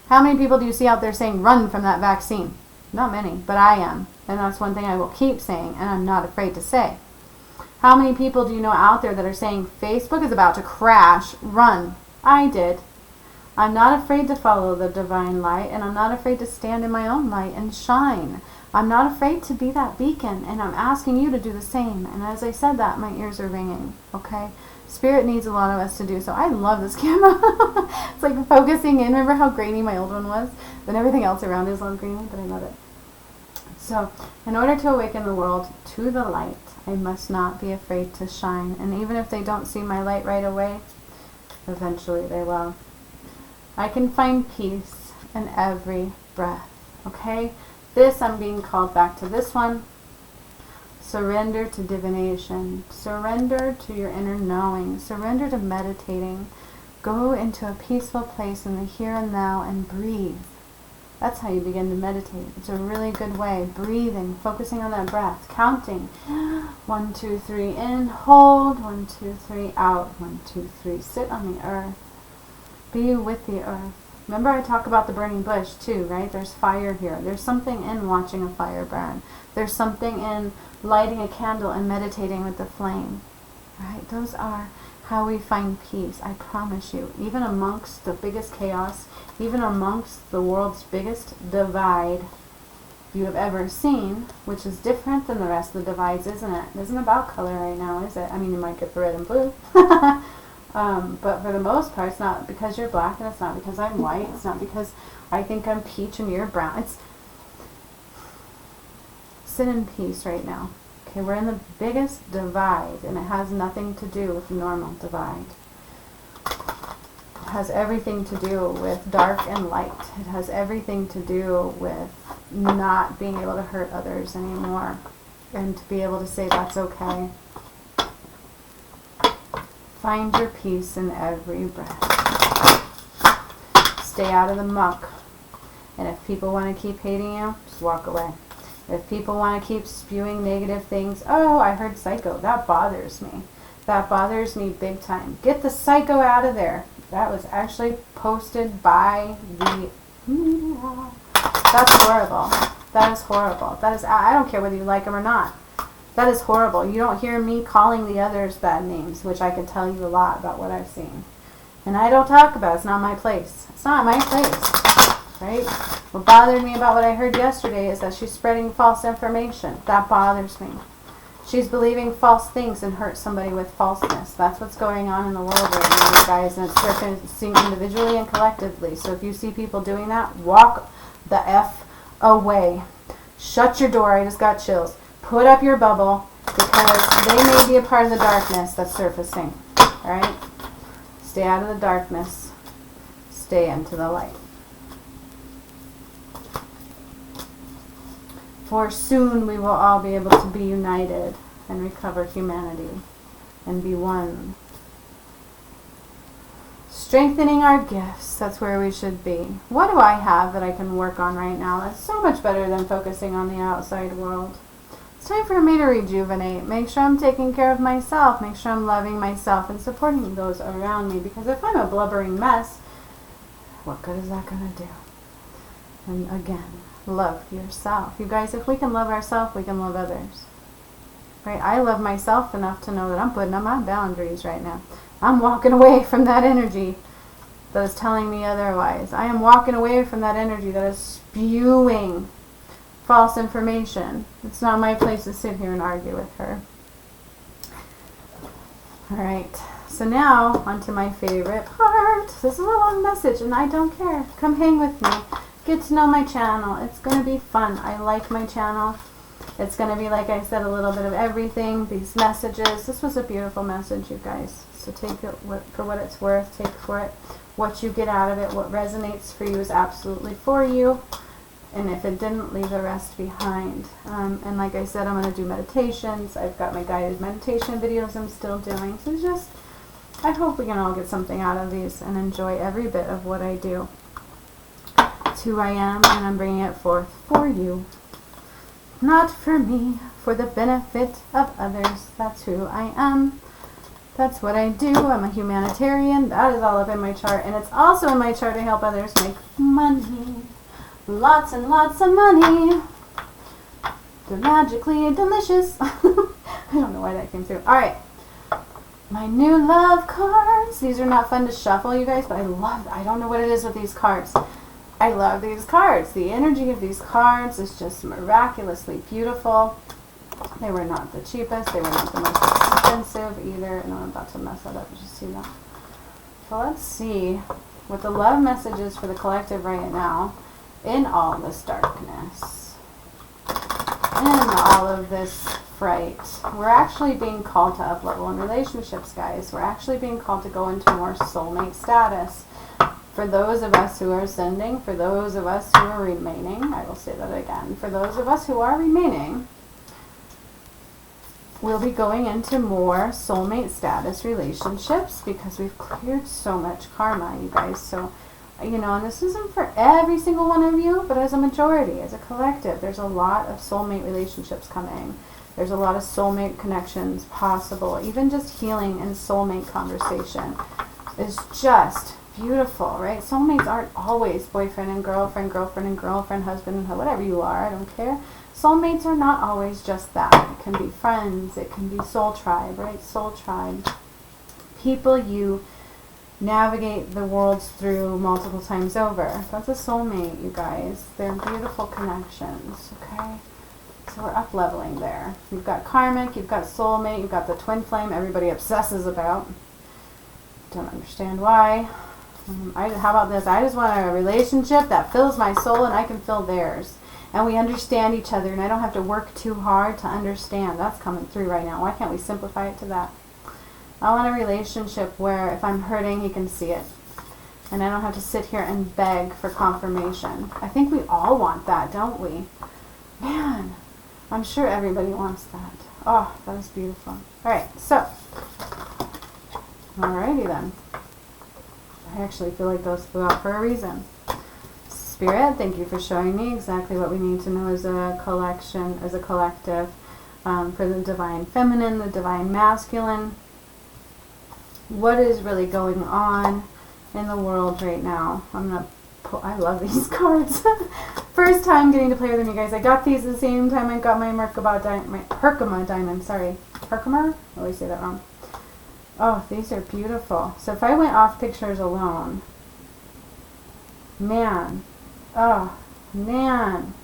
How many people do you see out there saying run from that vaccine? Not many, but I am. And that's one thing I will keep saying, and I'm not afraid to say. How many people do you know out there that are saying Facebook is about to crash, run? I did. I'm not afraid to follow the divine light, and I'm not afraid to stand in my own light and shine. I'm not afraid to be that beacon, and I'm asking you to do the same. And as I said that, my ears are ringing, okay? Spirit needs a lot of us to do so. I love this camera. It's like focusing in. Remember how grainy my old one was? Then everything else around is all grainy, but I love it. So, in order to awaken the world to the light, I must not be afraid to shine. And even if they don't see my light right away, eventually they will. I can find peace in every breath. Okay? This, I'm being called back to this one. Surrender to divination. Surrender to your inner knowing. Surrender to meditating. Go into a peaceful place in the here and now and breathe. That's how you begin to meditate. It's a really good way. Breathing, focusing on that breath, counting. 1, 2, 3 in, hold. 1, 2, 3 out. 1, 2, 3. Sit on the earth. Be with the earth. Remember I talk about the burning bush too, right? There's fire here. There's something in watching a fire burn. There's something in lighting a candle and meditating with the flame. Right? Those are how we find peace. I promise you. Even amongst the biggest chaos, even amongst the world's biggest divide you have ever seen, which is different than the rest of the divides, isn't it? It isn't about color right now, is it? I mean, you might get the red and blue. But for the most part, it's not because you're black, and it's not because I'm white. It's not because I think I'm peach and you're brown. It's sit in peace right now. Okay, we're in the biggest divide, and it has nothing to do with normal divide. It has everything to do with dark and light. It has everything to do with not being able to hurt others anymore, and to be able to say that's okay. Find your peace in every breath. Stay out of the muck. And if people want to keep hating you, just walk away. If people want to keep spewing negative things, oh, I heard psycho. That bothers me. That bothers me big time. Get the psycho out of there. That was actually posted by the media. That's horrible. That is horrible. That is, I don't care whether you like them or not. That is horrible. You don't hear me calling the others bad names, which I can tell you a lot about what I've seen. And I don't talk about it. It's not my place. It's not my place. Right? What bothered me about what I heard yesterday is that she's spreading false information. That bothers me. She's believing false things and hurt somebody with falseness. That's what's going on in the world right now, you guys. And it's surfacing individually and collectively. So if you see people doing that, walk the F away. Shut your door. I just got chills. Put up your bubble, because they may be a part of the darkness that's surfacing. Alright? Stay out of the darkness. Stay into the light. For soon we will all be able to be united and recover humanity and be one. Strengthening our gifts, that's where we should be. What do I have that I can work on right now? That's so much better than focusing on the outside world. It's time for me to rejuvenate. Make sure I'm taking care of myself. Make sure I'm loving myself and supporting those around me. Because if I'm a blubbering mess, what good is that going to do? And again, love yourself. You guys, if we can love ourselves, we can love others. Right? I love myself enough to know that I'm putting up my boundaries right now. I'm walking away from that energy that is telling me otherwise. I am walking away from that energy that is spewing false information. It's not my place to sit here and argue with her. Alright, so now onto my favorite part. This is a long message and I don't care. Come hang with me. Get to know my channel. It's going to be fun. I like my channel. It's going to be, like I said, a little bit of everything. These messages. This was a beautiful message, you guys. So take it for what it's worth. Take for it what you get out of it. What resonates for you is absolutely for you. And if it didn't, leave the rest behind. And like I said, I'm going to do meditations. I've got my guided meditation videos I'm still doing. So just, I hope we can all get something out of these and enjoy every bit of what I do. It's who I am, and I'm bringing it forth for you. Not for me, for the benefit of others. That's who I am. That's what I do. I'm a humanitarian. That is all up in my chart. And it's also in my chart to help others make money. Lots and lots of money. They're magically delicious. I don't know why that came through. Alright. My new love cards. These are not fun to shuffle, you guys, but I don't know what it is with these cards. I love these cards. The energy of these cards is just miraculously beautiful. They were not the cheapest. They were not the most expensive either. And I'm about to mess that up. Did you see that? So let's see what the love message is for the collective right now in all this darkness. In all of this fright. We're actually being called to up-level in relationships, guys. We're actually being called to go into more soulmate status. For those of us who are ascending, for those of us who are remaining, I will say that again, for those of us who are remaining, we'll be going into more soulmate status relationships because we've cleared so much karma, you guys. So, you know, and this isn't for every single one of you, but as a majority, as a collective, there's a lot of soulmate relationships coming. There's a lot of soulmate connections possible. Even just healing and soulmate conversation is just beautiful, right? Soulmates aren't always boyfriend and girlfriend, girlfriend and girlfriend, husband and whatever you are, I don't care. Soulmates are not always just that. It can be friends, it can be soul tribe, right? Soul tribe. People you navigate the worlds through multiple times over. That's a soulmate, you guys. They're beautiful connections, okay? So we're up leveling there. You've got karmic, you've got soulmate, you've got the twin flame everybody obsesses about. Don't understand why. How about this? I just want a relationship that fills my soul and I can fill theirs. And we understand each other and I don't have to work too hard to understand. That's coming through right now. Why can't we simplify it to that? I want a relationship where if I'm hurting, he can see it. And I don't have to sit here and beg for confirmation. I think we all want that, don't we? Man, I'm sure everybody wants that. Oh, that is beautiful. Alright, so. Alrighty then. I actually feel like those flew out for a reason. Spirit, thank you for showing me exactly what we need to know as a collection, as a collective, for the divine feminine, the divine masculine. What is really going on in the world right now? I love these cards. First time getting to play with them, you guys. I got these the same time I got my Herkimer diamond. Sorry, Herkimer? I always say that wrong. Oh, these are beautiful. So if I went off pictures alone, man, oh, man,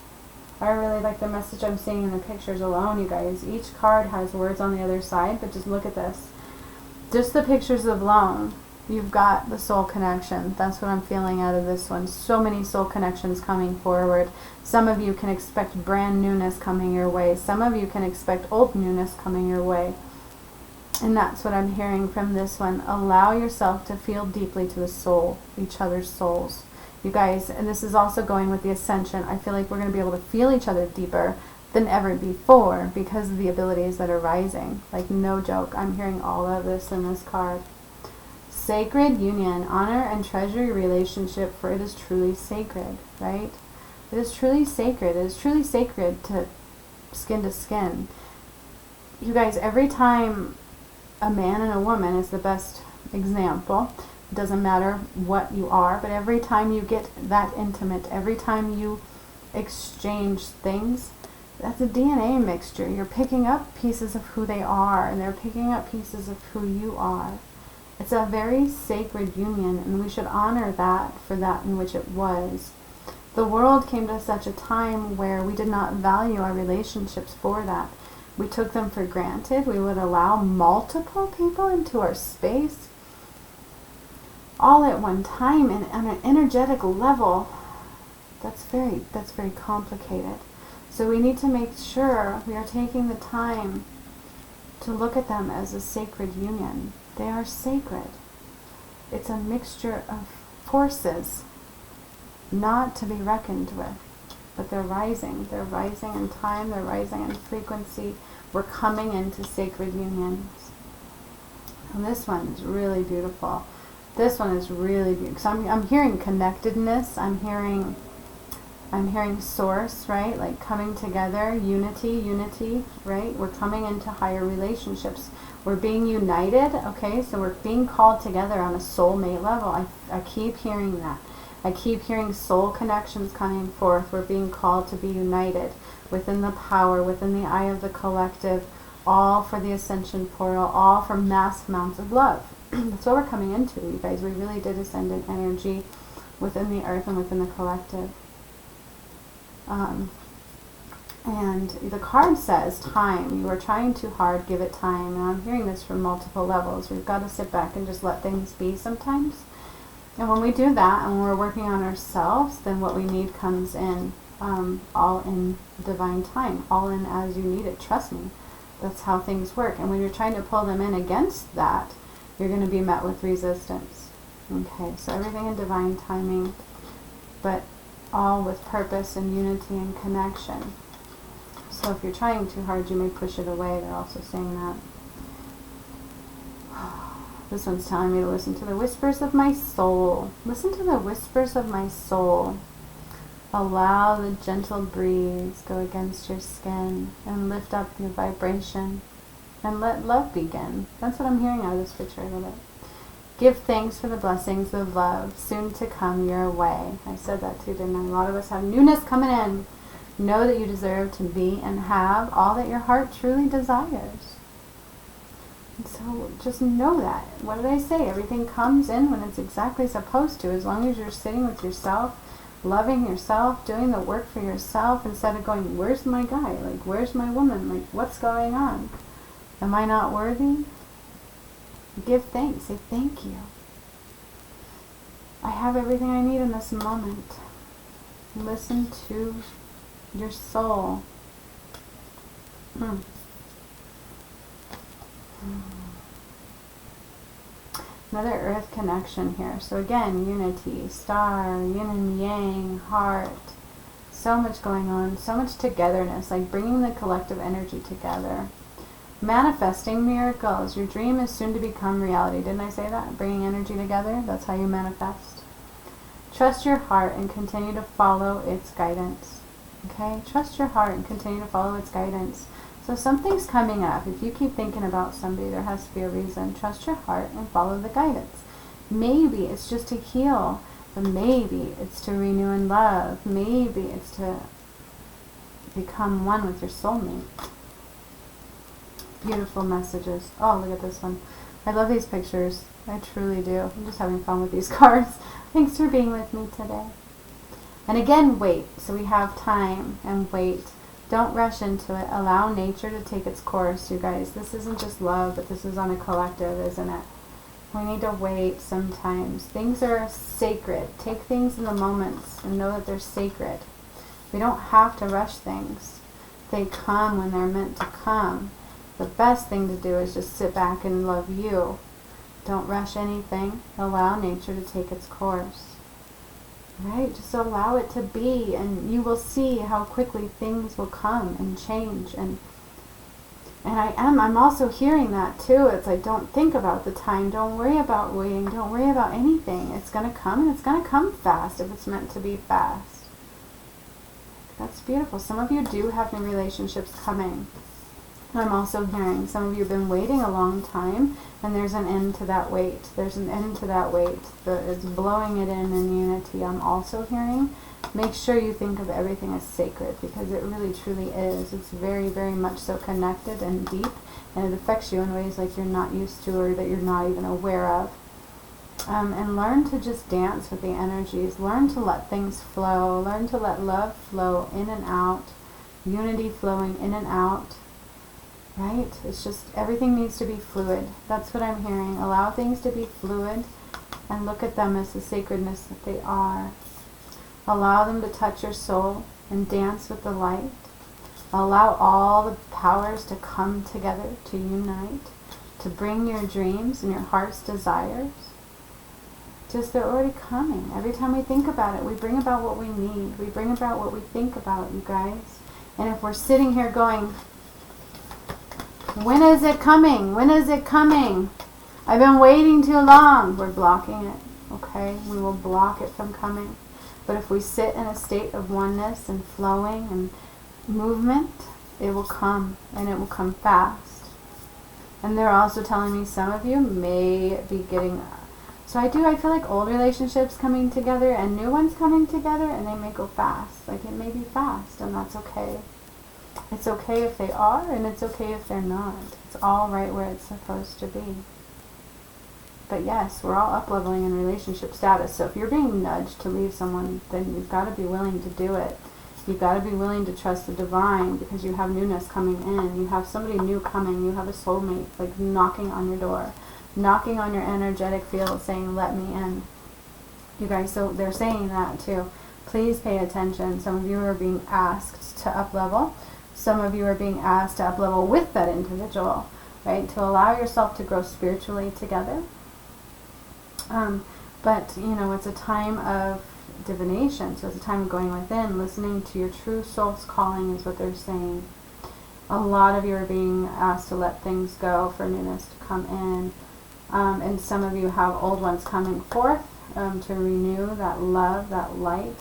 I really like the message I'm seeing in the pictures alone, you guys. Each card has words on the other side, but just look at this. Just the pictures alone, you've got the soul connection. That's what I'm feeling out of this one. So many soul connections coming forward. Some of you can expect brand newness coming your way. Some of you can expect old newness coming your way. And that's what I'm hearing from this one. Allow yourself to feel deeply to the soul, each other's souls. You guys, and this is also going with the ascension. I feel like we're going to be able to feel each other deeper than ever before because of the abilities that are rising. Like, no joke. I'm hearing all of this in this card. Sacred union. Honor and treasure your relationship, for it is truly sacred, right? It is truly sacred. It is truly sacred to skin. You guys, every time a man and a woman is the best example. It doesn't matter what you are, but every time you get that intimate, every time you exchange things, that's a DNA mixture. You're picking up pieces of who they are, and they're picking up pieces of who you are. It's a very sacred union, and we should honor that for that in which it was. The world came to such a time where we did not value our relationships for that. We took them for granted. We would allow multiple people into our space all at one time and on an energetic level. That's very complicated. So we need to make sure we are taking the time to look at them as a sacred union. They are sacred. It's a mixture of forces not to be reckoned with. but they're rising. They're rising in time, they're rising in frequency. We're coming into sacred unions. And this one is really beautiful. This one is really beautiful. So I'm hearing connectedness. I'm hearing source, right? Like coming together, unity, right? We're coming into higher relationships. We're being united, okay? So we're being called together on a soulmate level. I keep hearing that. I keep hearing soul connections coming forth. We're being called to be united within the power, within the eye of the collective, all for the ascension portal, all for mass amounts of love. That's what we're coming into, you guys. We really did ascend in energy within the earth and within the collective. And the card says time. You are trying too hard, give it time. And I'm hearing this from multiple levels. We've got to sit back and just let things be sometimes. And when we do that and when we're working on ourselves, then what we need comes in, all in divine time, all in as you need it. Trust me. That's how things work. And when you're trying to pull them in against that, you're going to be met with resistance. Okay, so everything in divine timing, but all with purpose and unity and connection. So if you're trying too hard, you may push it away. They're also saying that. This one's telling me to listen to the whispers of my soul. Listen to the whispers of my soul. Allow the gentle breeze go against your skin and lift up your vibration and let love begin. That's what I'm hearing out of this picture a little bit. Give thanks for the blessings of love soon to come your way. I said that too, didn't I? A lot of us have newness coming in. Know that you deserve to be and have all that your heart truly desires. And so just know that. What did I say? Everything comes in when it's exactly supposed to, as long as you're sitting with yourself, loving yourself, doing the work for yourself, instead of going, where's my guy? Like, where's my woman? Like, what's going on? Am I not worthy? Give thanks. Say thank you. I have everything I need in this moment. Listen to your soul. Another earth connection here. So again, unity, star, yin and yang, heart. So much going on, so much togetherness, like bringing the collective energy together. Manifesting miracles. Your dream is soon to become reality. Didn't I say that? Bringing energy together, that's how you manifest. Trust your heart and continue to follow its guidance. Okay? Trust your heart and continue to follow its guidance. So something's coming up. If you keep thinking about somebody, there has to be a reason. Trust your heart and follow the guidance. Maybe it's just to heal, but maybe it's to renew in love. Maybe it's to become one with your soulmate. Beautiful messages. Oh, look at this one. I love these pictures. I truly do. I'm just having fun with these cards. Thanks for being with me today. And again, wait. So we have time and wait. Don't rush into it. Allow nature to take its course, you guys. This isn't just love, but this is on a collective, isn't it? We need to wait sometimes. Things are sacred. Take things in the moments and know that they're sacred. We don't have to rush things. They come when they're meant to come. The best thing to do is just sit back and love you. Don't rush anything. Allow nature to take its course. Right? Just allow it to be, and you will see how quickly things will come and change. And I'm also hearing that too. It's like, don't think about the time. Don't worry about waiting. Don't worry about anything. It's going to come, and it's going to come fast if it's meant to be fast. That's beautiful. Some of you do have new relationships coming. I'm also hearing some of you have been waiting a long time, and there's an end to that wait. There's an end to that wait. It's blowing it in unity. I'm also hearing, make sure you think of everything as sacred, because it really truly is. It's very, very much so connected and deep, and it affects you in ways like you're not used to or that you're not even aware of. And learn to just dance with the energies. Learn to let things flow. Learn to let love flow in and out. Unity flowing in and out. Right? It's just, everything needs to be fluid. That's what I'm hearing. Allow things to be fluid and look at them as the sacredness that they are. Allow them to touch your soul and dance with the light. Allow all the powers to come together, to unite, to bring your dreams and your heart's desires. Just they're already coming. Every time we think about it, we bring about what we need. We bring about what we think about, you guys. And if we're sitting here going, when is it coming? When is it coming? I've been waiting too long. We're blocking it, okay? We will block it from coming. But if we sit in a state of oneness and flowing and movement, it will come, and it will come fast. And they're also telling me some of you may be getting... So I feel like old relationships coming together and new ones coming together, and they may go fast. Like, it may be fast, and that's okay. It's okay if they are, and it's okay if they're not. It's all right where it's supposed to be. But yes, we're all up-leveling in relationship status. So if you're being nudged to leave someone, then you've got to be willing to do it. You've got to be willing to trust the divine, because you have newness coming in. You have somebody new coming. You have a soulmate, like, knocking on your door. Knocking on your energetic field saying, let me in. You guys, so they're saying that too. Please pay attention. Some of you are being asked to up-level. Some of you are being asked to up-level with that individual, right? To allow yourself to grow spiritually together. But, you know, it's a time of divination. So it's a time of going within, listening to your true soul's calling is what they're saying. A lot of you are being asked to let things go for newness to come in. And some of you have old ones coming forth to renew that love, that light,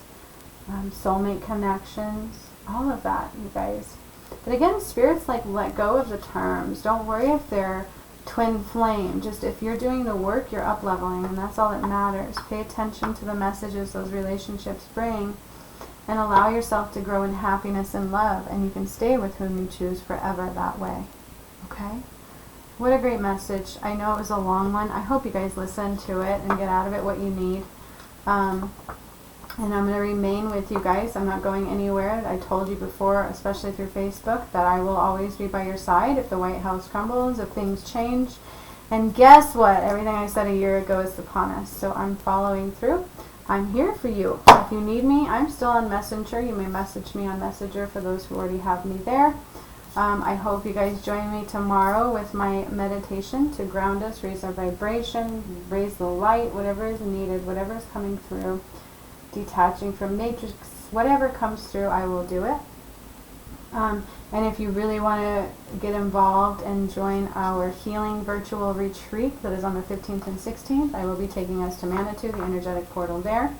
soulmate connections, all of that, you guys. But again, spirits like let go of the terms. Don't worry if they're twin flame. Just if you're doing the work, you're up leveling, and that's all that matters. Pay attention to the messages those relationships bring, and allow yourself to grow in happiness and love, and you can stay with whom you choose forever that way. Okay? What a great message. I know it was a long one. I hope you guys listen to it and get out of it what you need. And I'm going to remain with you guys. I'm not going anywhere. I told you before, especially through Facebook, that I will always be by your side if the White House crumbles, if things change. And guess what? Everything I said a year ago is upon us. So I'm following through. I'm here for you. If you need me, I'm still on Messenger. You may message me on Messenger for those who already have me there. I hope you guys join me tomorrow with my meditation to ground us, raise our vibration, raise the light, whatever is needed, whatever is coming through, detaching from matrix, whatever comes through, I will do it. And if you really want to get involved and join our healing virtual retreat that is on the 15th and 16th, I will be taking us to Manitou, the energetic portal there,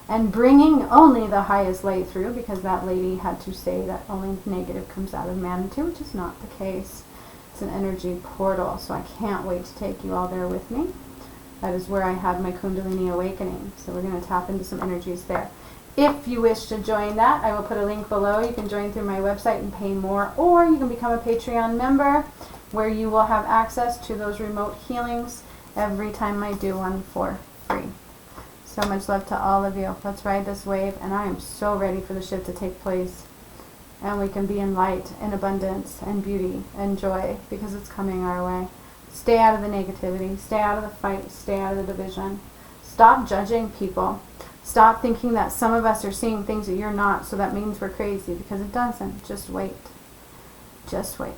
and bringing only the highest light through, because that lady had to say that only negative comes out of Manitou, which is not the case. It's an energy portal, so I can't wait to take you all there with me. That is where I had my Kundalini awakening, so we're going to tap into some energies there. If you wish to join that, I will put a link below. You can join through my website and pay more, or you can become a Patreon member, where you will have access to those remote healings every time I do one for free. So much love to all of you. Let's ride this wave, and I am so ready for the shift to take place. And we can be in light and abundance and beauty and joy, because it's coming our way. Stay out of the negativity. Stay out of the fight. Stay out of the division. Stop judging people. Stop thinking that some of us are seeing things that you're not, so that means we're crazy, because it doesn't. Just wait. Just wait.